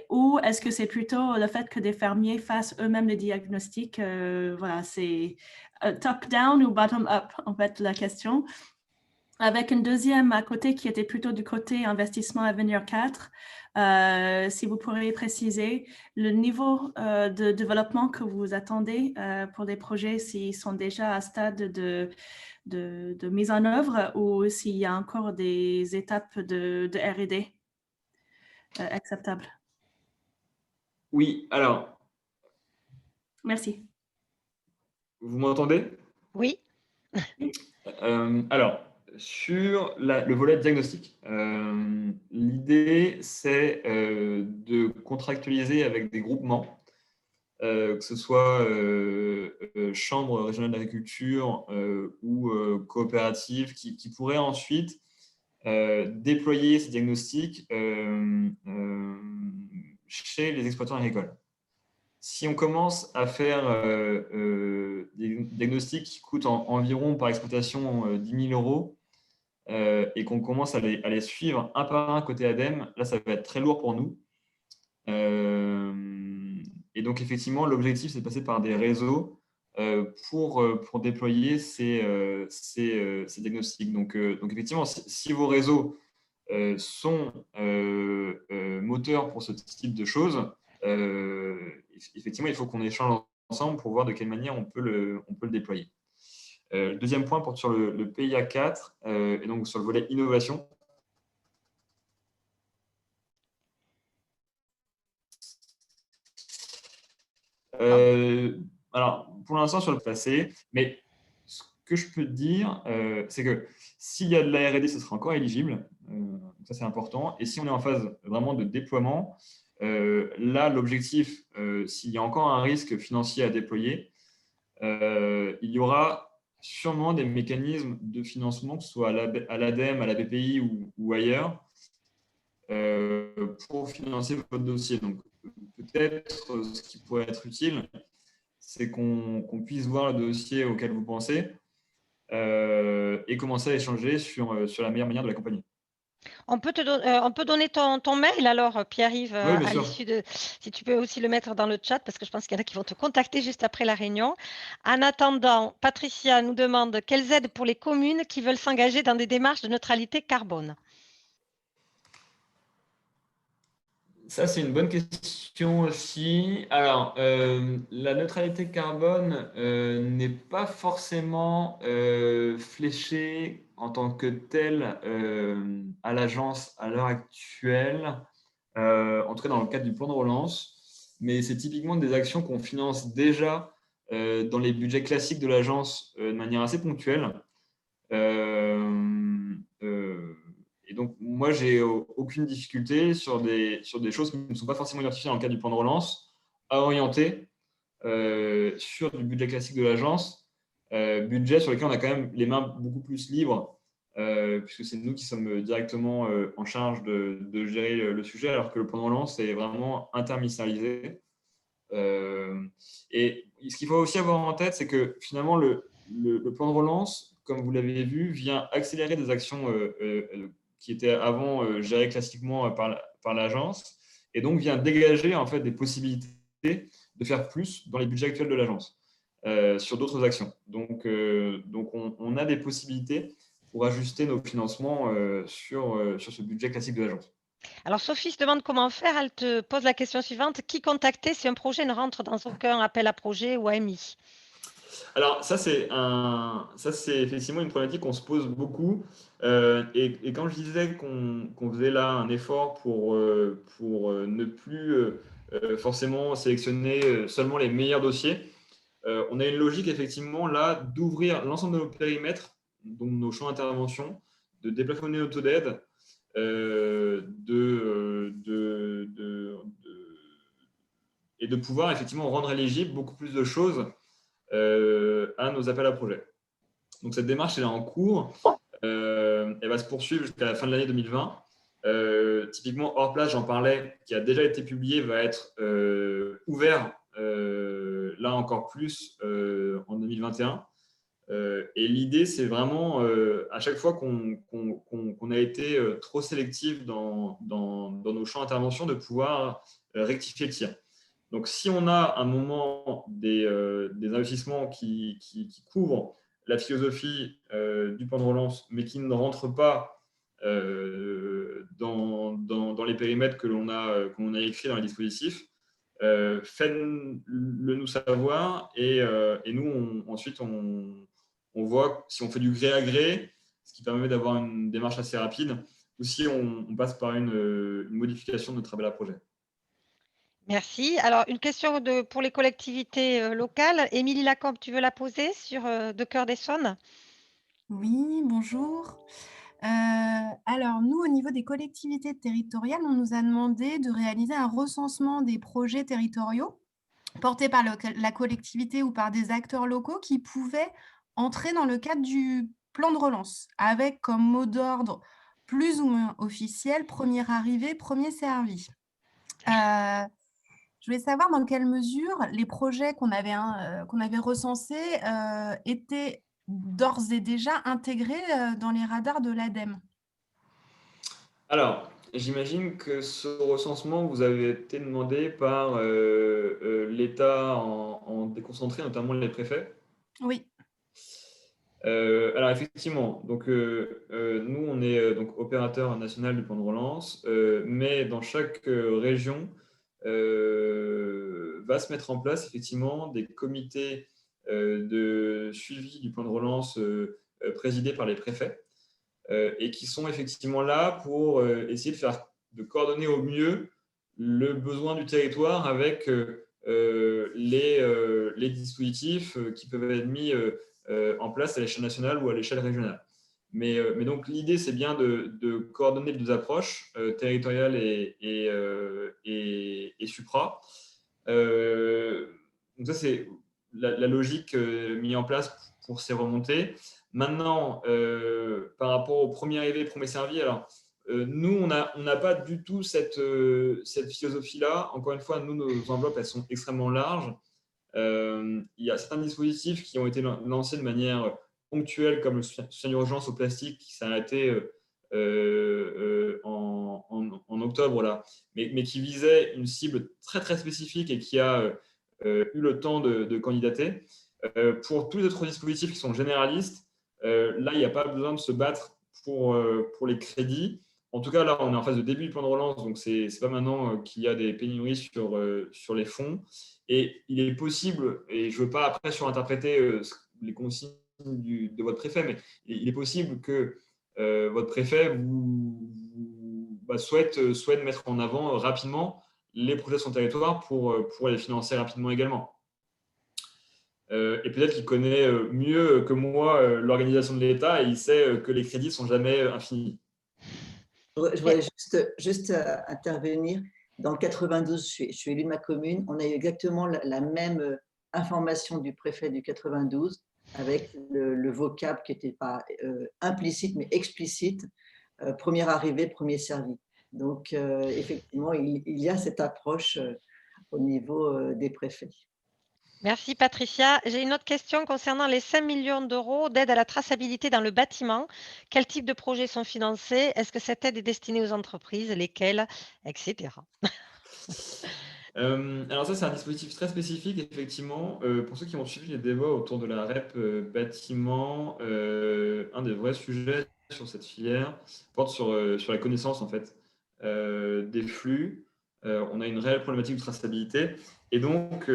ou est-ce que c'est plutôt le fait que des fermiers fassent eux-mêmes les diagnostics? Voilà, c'est top-down ou bottom-up, en fait, la question. Avec une deuxième à côté qui était plutôt du côté investissement Avenir 4, si vous pourriez préciser le niveau de développement que vous attendez pour des projets, s'ils sont déjà à stade de mise en œuvre ou s'il y a encore des étapes de R&D acceptables. Oui, alors… Merci. Vous m'entendez? Oui. Alors, sur le volet diagnostic, l'idée, c'est de contractualiser avec des groupements, que ce soit chambre régionale d'agriculture ou coopératives, qui pourraient ensuite déployer ces diagnostics chez les exploitants agricoles. Si on commence à faire des diagnostics qui coûtent environ par exploitation 10 000 euros et qu'on commence à les suivre un par un côté ADEME, là, ça va être très lourd pour nous. Et donc, effectivement, l'objectif, c'est de passer par des réseaux pour déployer ces diagnostics. Donc, effectivement, si vos réseaux sont moteurs pour ce type de choses, effectivement, il faut qu'on échange ensemble pour voir de quelle manière on peut le déployer. Deuxième point, sur le PIA 4 et donc sur le volet innovation. Alors, pour l'instant, sur le passé, mais ce que je peux te dire, c'est que s'il y a de la R&D, ce sera encore éligible. Ça, c'est important. Et si on est en phase vraiment de déploiement, là, l'objectif, s'il y a encore un risque financier à déployer, il y aura sûrement des mécanismes de financement, que ce soit à l'ADEME, à la BPI ou ailleurs, pour financer votre dossier. Donc, peut-être ce qui pourrait être utile, c'est qu'on puisse voir le dossier auquel vous pensez et commencer à échanger sur la meilleure manière de l'accompagner. On peut donner ton mail alors, Pierre-Yves, Oui, bien à sûr. l'issue de… Si tu peux aussi le mettre dans le chat, parce que je pense qu'il y en a qui vont te contacter juste après la réunion. En attendant, Patricia nous demande quelles aides pour les communes qui veulent s'engager dans des démarches de neutralité carbone. Ça, c'est une bonne question aussi. Alors, la neutralité carbone n'est pas forcément fléchée en tant que telle à l'agence à l'heure actuelle, en tout cas dans le cadre du plan de relance, mais c'est typiquement des actions qu'on finance déjà dans les budgets classiques de l'agence de manière assez ponctuelle. Et donc, moi, j'ai aucune difficulté sur des choses qui ne sont pas forcément identifiées dans le cadre du plan de relance à orienter sur du budget classique de l'agence, budget sur lequel on a quand même les mains beaucoup plus libres, puisque c'est nous qui sommes directement en charge de gérer le sujet, alors que le plan de relance est vraiment interministérialisé. Et ce qu'il faut aussi avoir en tête, c'est que finalement, le plan de relance, comme vous l'avez vu, vient accélérer des actions qui étaient avant gérées classiquement par l'agence, et donc vient dégager en fait des possibilités de faire plus dans les budgets actuels de l'agence sur d'autres actions. Donc on a des possibilités pour ajuster nos financements sur ce budget classique de l'agence. Alors, Sophie se demande comment faire. Elle te pose la question suivante. Qui contacter si un projet ne rentre dans aucun appel à projet ou AMI? Alors, ça, c'est effectivement une problématique qu'on se pose beaucoup. Et quand je disais qu'on faisait là un effort pour ne plus forcément sélectionner seulement les meilleurs dossiers, on a une logique effectivement là d'ouvrir l'ensemble de nos périmètres, donc nos champs d'intervention, de déplafonner nos taux d'aide, et de pouvoir effectivement rendre éligible beaucoup plus de choses à nos appels à projets. Donc cette démarche est là en cours. Elle va se poursuivre jusqu'à la fin de l'année 2020. Typiquement, Hors Place, j'en parlais, qui a déjà été publié, va être ouvert là encore plus en 2021. Et l'idée, c'est vraiment, à chaque fois qu'on a été trop sélectif dans nos champs d'intervention, de pouvoir rectifier le tir. Donc, si on a à un moment des investissements qui couvrent la philosophie du plan de relance, mais qui ne rentrent pas dans les périmètres que l'on a écrits dans les dispositifs, faites-le nous savoir et nous, ensuite, on voit si on fait du gré à gré, ce qui permet d'avoir une démarche assez rapide, ou si on passe par une modification de notre appel à projet. Merci. Alors, une question pour les collectivités locales. Émilie Lacombe, tu veux la poser sur De Cœur d'Essonne? Oui, bonjour. Alors nous, au niveau des collectivités territoriales, on nous a demandé de réaliser un recensement des projets territoriaux portés par la collectivité ou par des acteurs locaux qui pouvaient entrer dans le cadre du plan de relance, avec comme mot d'ordre plus ou moins officiel, premier arrivé, premier servi. Je voulais savoir dans quelle mesure les projets qu'on avait recensés étaient d'ores et déjà intégrés dans les radars de l'ADEME. Alors, j'imagine que ce recensement vous avait été demandé par l'État en déconcentré, notamment les préfets. Oui. Alors effectivement, donc nous on est donc opérateur national du plan de relance, mais dans chaque région va se mettre en place effectivement des comités de suivi du plan de relance présidés par les préfets et qui sont effectivement là pour essayer de coordonner au mieux le besoin du territoire avec les dispositifs qui peuvent être mis en place à l'échelle nationale ou à l'échelle régionale. Mais donc, l'idée, c'est bien de coordonner les deux approches, territoriale et supra. Donc ça, c'est la logique mise en place pour ces remontées. Maintenant, par rapport au premier arrivé, premier servi, alors, nous, on n'a pas du tout cette philosophie-là. Encore une fois, nous, nos enveloppes, elles sont extrêmement larges. Il y a certains dispositifs qui ont été lancés de manière ponctuelle, comme le soutien d'urgence au plastique, qui s'est arrêté en octobre, là, mais qui visait une cible très, très spécifique et qui a eu le temps de candidater. Pour tous les autres dispositifs qui sont généralistes, là, il n'y a pas besoin de se battre pour les crédits. en tout cas, là, on est en phase de début du plan de relance, donc ce n'est pas maintenant qu'il y a des pénuries sur les fonds. Et il est possible, et je ne veux pas après surinterpréter les consignes de votre préfet, mais il est possible que votre préfet souhaite mettre en avant rapidement les projets de son territoire pour les financer rapidement également. Et peut-être qu'il connaît mieux que moi l'organisation de l'État et il sait que les crédits ne sont jamais infinis. Je voudrais juste intervenir. Dans le 92, je suis élu de ma commune. On a eu exactement la même information du préfet du 92 avec le vocable qui n'était pas implicite mais explicite. Première arrivée, premier servi. Donc, effectivement, il y a cette approche au niveau des préfets. Merci Patricia. J'ai une autre question concernant les 5 millions d'euros d'aide à la traçabilité dans le bâtiment. Quel type de projets sont financés? Est-ce que cette aide est destinée aux entreprises? Lesquelles? Etc. Alors ça, c'est un dispositif très spécifique, effectivement. Pour ceux qui ont suivi les débats autour de la REP bâtiment, un des vrais sujets sur cette filière porte sur la connaissance en fait, des flux. On a une réelle problématique de traçabilité. Et donc,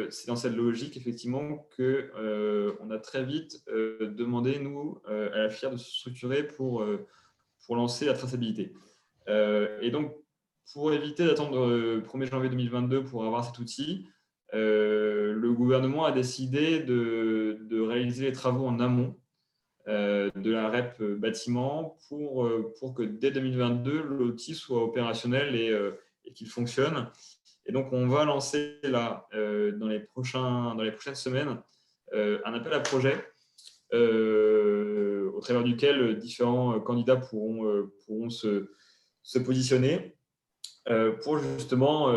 c'est dans cette logique, effectivement, qu'on a très vite demandé, nous, à la filière de se structurer pour lancer la traçabilité. Et donc, pour éviter d'attendre le 1er janvier 2022 pour avoir cet outil, le gouvernement a décidé de réaliser les travaux en amont de la REP bâtiment pour que dès 2022, l'outil soit opérationnel et qu'il fonctionne. Et donc, on va lancer là, dans les prochaines semaines, un appel à projet au travers duquel différents candidats pourront se positionner pour justement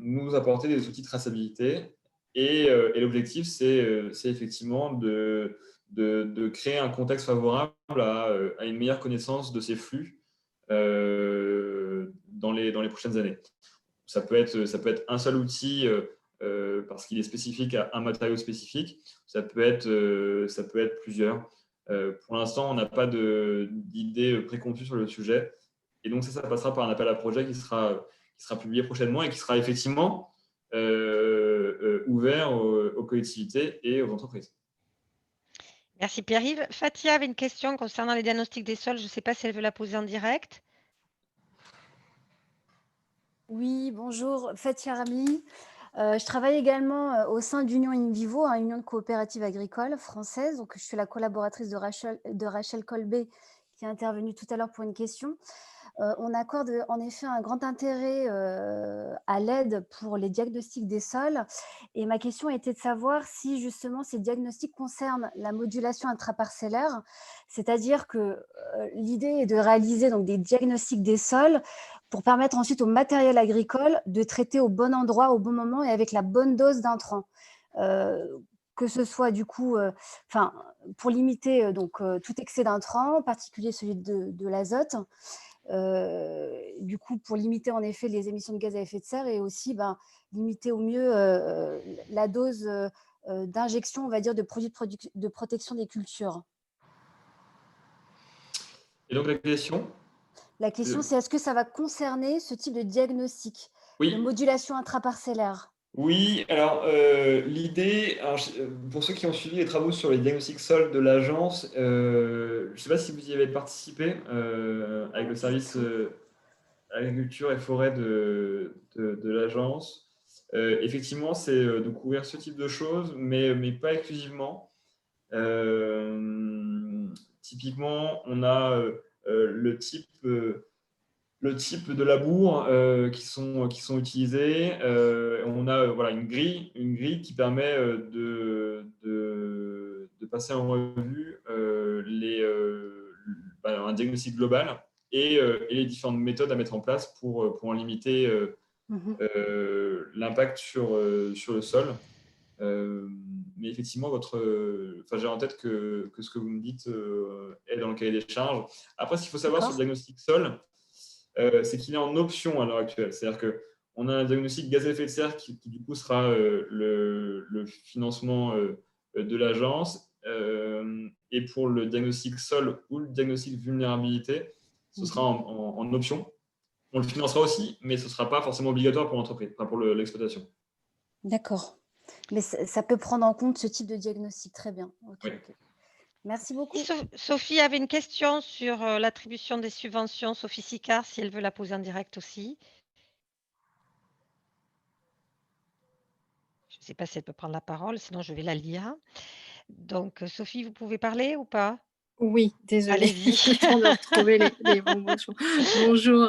nous apporter des outils de traçabilité. Et l'objectif, c'est effectivement de créer un contexte favorable à une meilleure connaissance de ces flux dans les prochaines années. Ça peut être un seul outil parce qu'il est spécifique à un matériau spécifique. Ça peut être plusieurs. Pour l'instant, on n'a pas d'idée préconçue sur le sujet. Et donc, ça passera par un appel à projet qui sera publié prochainement et qui sera effectivement ouvert aux collectivités et aux entreprises. Merci Pierre-Yves. Fatia avait une question concernant les diagnostics des sols. Je ne sais pas si elle veut la poser en direct. Oui, bonjour, Fatia Rami. Je travaille également au sein d'Union In Vivo, une union de coopératives agricoles françaises. Donc, je suis la collaboratrice de Rachel Colbé qui est intervenue tout à l'heure pour une question. On accorde en effet un grand intérêt à l'aide pour les diagnostics des sols. Et ma question était de savoir si justement ces diagnostics concernent la modulation intraparcellaire, c'est-à-dire que l'idée est de réaliser donc, des diagnostics des sols pour permettre ensuite au matériel agricole de traiter au bon endroit, au bon moment et avec la bonne dose d'intrants. Que ce soit du coup, pour limiter tout excès d'intrants, en particulier celui de l'azote, du coup pour limiter en effet les émissions de gaz à effet de serre et aussi limiter au mieux la dose d'injection, on va dire, de produits de protection des cultures. Et donc la question ? La question, c'est est-ce que ça va concerner ce type de diagnostic de modulation intraparcellaire ? Oui, alors l'idée, pour ceux qui ont suivi les travaux sur les diagnostics sols de l'agence, je ne sais pas si vous y avez participé avec le service agriculture et forêt de l'agence. Effectivement, c'est de couvrir ce type de choses, mais pas exclusivement. Typiquement, on a le type de labour qui sont utilisés. On a une grille qui permet de passer en revue un diagnostic global et les différentes méthodes à mettre en place pour en limiter l'impact sur le sol. Mais effectivement, j'ai en tête que ce que vous me dites est dans le cahier des charges. Après, ce qu'il faut savoir sur le diagnostic sol, c'est qu'il est en option à l'heure actuelle. C'est-à-dire qu'on a un diagnostic gaz à effet de serre qui du coup sera le financement de l'agence. Et pour le diagnostic sol ou le diagnostic vulnérabilité, Ce sera en option. On le financera aussi, mais ce ne sera pas forcément obligatoire pour l'entreprise, pour l'exploitation. D'accord. Mais ça peut prendre en compte ce type de diagnostic. Très bien. Oui. Ok. Merci beaucoup. Sophie avait une question sur l'attribution des subventions. Sophie Sicard, si elle veut la poser en direct aussi. Je ne sais pas si elle peut prendre la parole, sinon je vais la lire. Donc, Sophie, vous pouvez parler ou pas? Oui, désolée, Allez-y. le temps de retrouver les bons mots. Bonjour.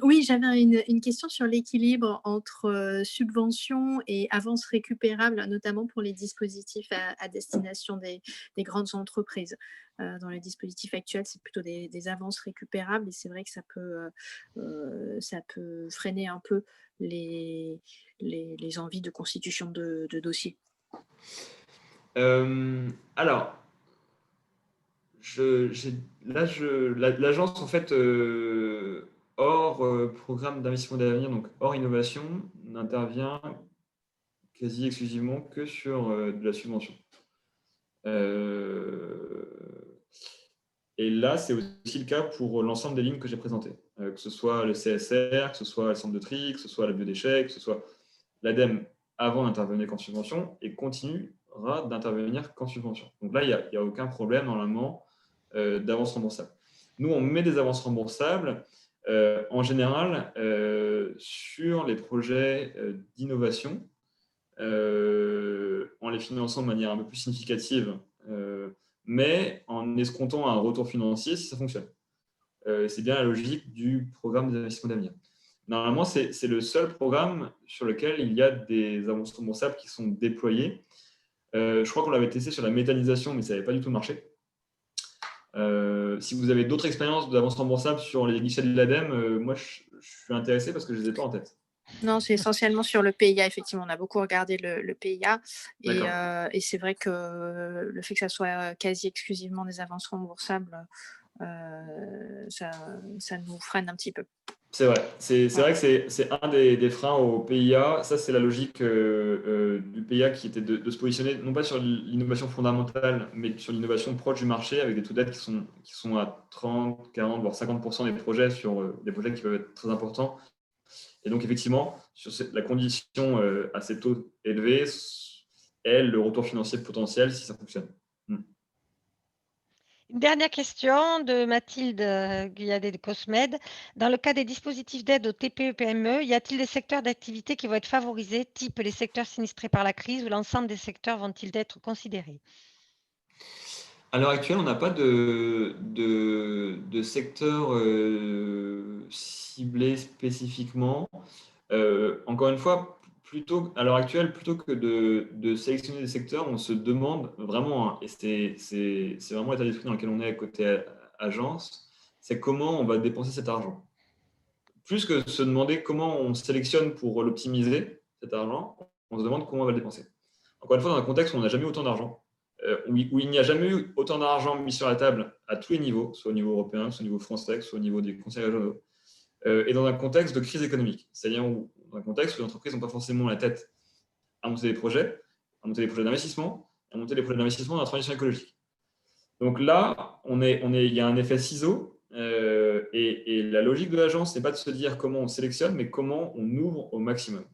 Oui, j'avais une question sur l'équilibre entre subventions et avances récupérables, notamment pour les dispositifs à destination des grandes entreprises. Dans les dispositifs actuels, c'est plutôt des avances récupérables et c'est vrai que ça peut freiner un peu les envies de constitution de dossiers. Alors, l'agence, en fait, hors programme d'investissement d'avenir, donc hors innovation, n'intervient quasi exclusivement que sur de la subvention. Et là, c'est aussi le cas pour l'ensemble des lignes que j'ai présentées, que ce soit le CSR, que ce soit le centre de tri, que ce soit la biodéchet, que ce soit l'ADEME avant d'intervenir qu'en subvention et continuera d'intervenir qu'en subvention. Donc là, il n'y a aucun problème normalement d'avances remboursables. Nous, on met des avances remboursables en général sur les projets d'innovation en les finançant de manière un peu plus significative, mais en escomptant un retour financier si ça fonctionne. C'est bien la logique du programme des investissements d'avenir. Normalement, c'est le seul programme sur lequel il y a des avances remboursables qui sont déployées. Je crois qu'on l'avait testé sur la méthanisation, mais ça n'avait pas du tout marché. Si vous avez d'autres expériences d'avances remboursables sur les guichets de l'ADEME, moi, je suis intéressé parce que je ne les ai pas en tête. Non, c'est essentiellement sur le PIA, effectivement. On a beaucoup regardé le PIA et c'est vrai que le fait que ça soit quasi exclusivement des avances remboursables, ça nous freine un petit peu. C'est vrai. C'est vrai que c'est un des freins au PIA. Ça, c'est la logique du PIA qui était de se positionner non pas sur l'innovation fondamentale, mais sur l'innovation proche du marché avec des taux d'aide qui sont à 30, 40, voire 50% des projets sur des projets qui peuvent être très importants. Et donc, effectivement, sur la condition à ces taux élevés est le retour financier potentiel si ça fonctionne. Une dernière question de Mathilde Guyadet de Cosmed. Dans le cas des dispositifs d'aide aux TPE-PME, y a-t-il des secteurs d'activité qui vont être favorisés, type les secteurs sinistrés par la crise, ou l'ensemble des secteurs vont-ils être considérés? À l'heure actuelle, on n'a pas de secteur ciblé spécifiquement. Encore une fois, à l'heure actuelle, plutôt que de sélectionner des secteurs, on se demande vraiment, et c'est vraiment l'état d'esprit dans lequel on est à côté agence, c'est comment on va dépenser cet argent. Plus que se demander comment on sélectionne pour l'optimiser, cet argent, on se demande comment on va le dépenser. Encore une fois, dans un contexte où on n'a jamais eu autant d'argent, où il n'y a jamais eu autant d'argent mis sur la table à tous les niveaux, soit au niveau européen, soit au niveau français, soit au niveau des conseils régionaux, et dans un contexte de crise économique, c'est-à-dire dans un contexte où les entreprises n'ont pas forcément la tête à monter des projets d'investissement, à monter des projets d'investissement dans la transition écologique. Donc là, il y a un effet ciseau, et la logique de l'agence, ce n'est pas de se dire comment on sélectionne, mais comment on ouvre au maximum.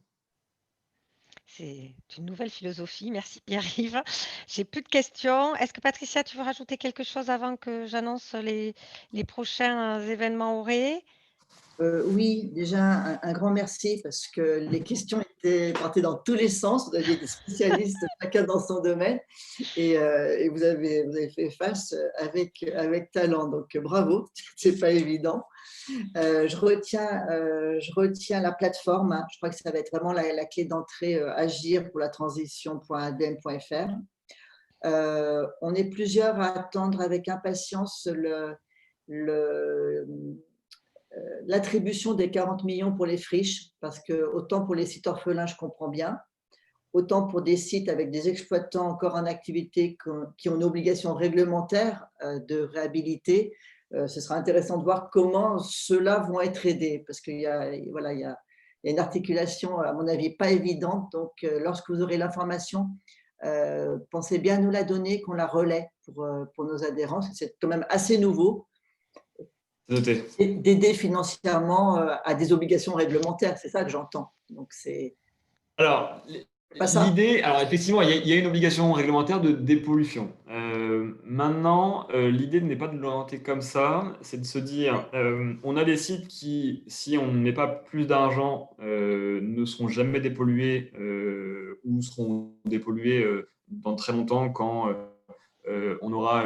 C'est une nouvelle philosophie. Merci Pierre-Yves. J'ai plus de questions. Est-ce que Patricia, tu veux rajouter quelque chose avant que j'annonce les prochains événements Auré? Oui, déjà un grand merci parce que les questions partaient dans tous les sens. Vous aviez des spécialistes chacun dans son domaine et vous avez fait face avec talent. Donc bravo, c'est pas évident. Je retiens la plateforme. Hein. Je crois que ça va être vraiment la clé d'entrée agir pour la transition.adem.fr. On est plusieurs à attendre avec impatience l'attribution des 40 millions pour les friches, parce que autant pour les sites orphelins, je comprends bien, autant pour des sites avec des exploitants encore en activité qui ont une obligation réglementaire de réhabiliter, ce sera intéressant de voir comment ceux-là vont être aidés, parce qu'il y a une articulation, à mon avis, pas évidente. Donc, lorsque vous aurez l'information, pensez bien à nous la donner, qu'on la relaie pour nos adhérents. C'est quand même assez nouveau. d'aider financièrement à des obligations réglementaires. C'est ça que j'entends. Donc, c'est… Alors, l'idée, alors effectivement, il y a une obligation réglementaire de dépollution. Maintenant, l'idée n'est pas de l'orienter comme ça, c'est de se dire, on a des sites qui, si on ne met pas plus d'argent, ne seront jamais dépollués ou seront dépollués dans très longtemps quand on aura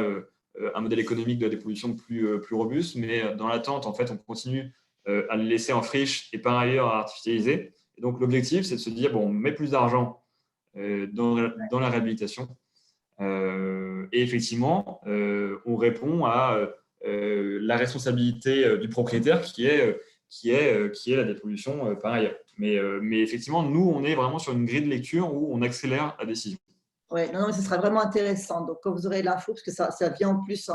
un modèle économique de la dépollution plus robuste. Mais dans l'attente, en fait, on continue à le laisser en friche et par ailleurs à artificialiser. Et donc, l'objectif, c'est de se dire, bon, on met plus d'argent dans la réhabilitation. Et effectivement, on répond à la responsabilité du propriétaire qui est la dépollution par ailleurs. Mais effectivement, nous, on est vraiment sur une grille de lecture où on accélère la décision. Oui, non, mais ce sera vraiment intéressant. Donc, quand vous aurez l'info, parce que ça vient en plus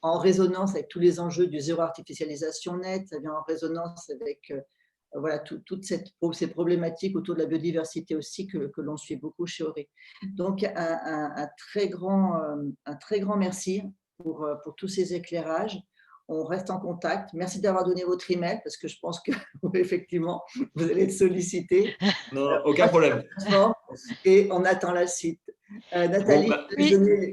en résonance avec tous les enjeux du zéro artificialisation nette, ça vient en résonance avec voilà, toutes ces problématiques autour de la biodiversité aussi que l'on suit beaucoup chez Auré. Donc, un très grand merci pour tous ces éclairages. On reste en contact. Merci d'avoir donné votre email parce que je pense que effectivement, vous allez être sollicité. Non, aucun problème. Et on attend la suite. Nathalie,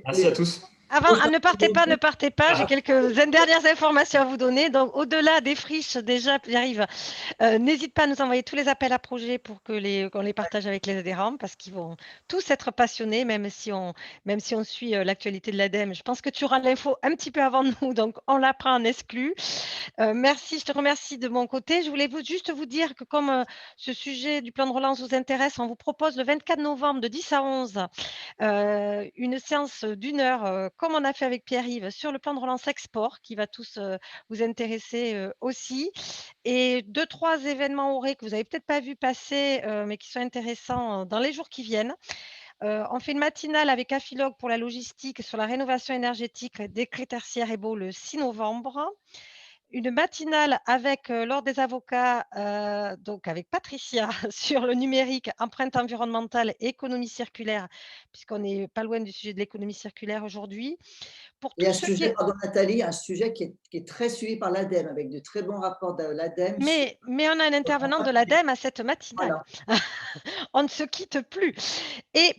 merci à tous. Avant, ne partez pas, j'ai quelques dernières informations à vous donner. Donc, au-delà des friches, déjà, Pierre-Yves, n'hésite pas à nous envoyer tous les appels à projets pour qu'on les partage avec les adhérents parce qu'ils vont tous être passionnés, même si on suit l'actualité de l'ADEME. Je pense que tu auras l'info un petit peu avant nous, donc on la prend en exclu. Merci, je te remercie de mon côté. Je voulais juste vous dire que comme ce sujet du plan de relance vous intéresse, on vous propose le 24 novembre de 10 à 11 une séance d'1 heure, comme on a fait avec Pierre-Yves, sur le plan de relance export, qui va tous vous intéresser aussi. Et 2-3 événements Auré que vous n'avez peut-être pas vu passer, mais qui sont intéressants dans les jours qui viennent. On fait une matinale avec Afilog pour la logistique sur la rénovation énergétique des Tertiaires et Beau le 6 novembre. Une matinale avec l'Ordre des avocats, donc avec Patricia, sur le numérique, empreinte environnementale et économie circulaire, puisqu'on n'est pas loin du sujet de l'économie circulaire aujourd'hui. Et un sujet, pardon Nathalie, un sujet qui est très suivi par l'ADEME, avec de très bons rapports de l'ADEME. Mais on a un intervenant de l'ADEME à cette matinale. Voilà. On ne se quitte plus. Et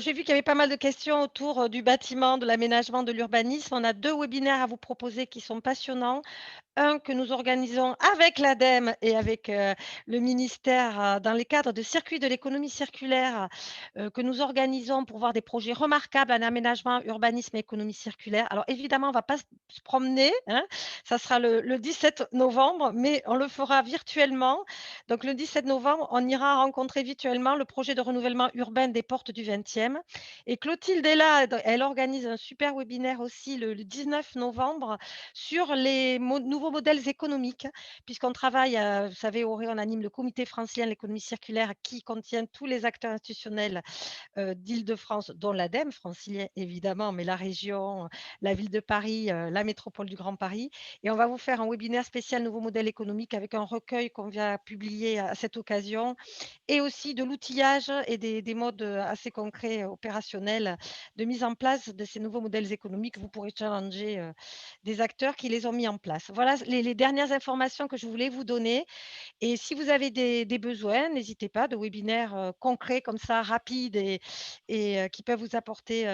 j'ai vu qu'il y avait pas mal de questions autour du bâtiment, de l'aménagement, de l'urbanisme. On a 2 webinaires à vous proposer qui sont passionnants. Un que nous organisons avec l'ADEME et avec le ministère dans les cadres de circuits de l'économie circulaire que nous organisons pour voir des projets remarquables en aménagement, urbanisme et économie circulaire. Alors évidemment, on ne va pas se promener, hein, ça sera le 17 novembre, mais on le fera virtuellement. Donc le 17 novembre, on ira rencontrer virtuellement le projet de renouvellement urbain des portes du 20e. Et Clotilde est là, elle organise un super webinaire aussi le 19 novembre sur les nouveaux modèles économiques, puisqu'on travaille, vous savez, Auré, on anime le comité francilien de l'économie circulaire qui contient tous les acteurs institutionnels d'Île-de-France, dont l'ADEME, francilien évidemment, mais la région, la ville de Paris, la métropole du Grand Paris. Et on va vous faire un webinaire spécial nouveau modèle économique avec un recueil qu'on vient publier à cette occasion et aussi de l'outillage et des modes assez concrets, opérationnels de mise en place de ces nouveaux modèles économiques. Vous pourrez challenger des acteurs qui les ont mis en place. Voilà les dernières informations que je voulais vous donner. Et si vous avez des besoins, n'hésitez pas, de webinaires concrets comme ça, rapides et qui peuvent vous apporter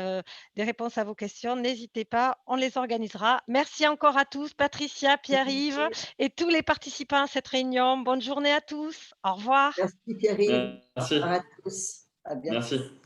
des réponses à vos questions. N'hésitez pas, on les organisera. Merci encore à tous, Patricia, Pierre-Yves et tous les participants à cette réunion. Bonne journée à tous. Au revoir. Merci Pierre-Yves. Merci. À tous. À bientôt. Merci.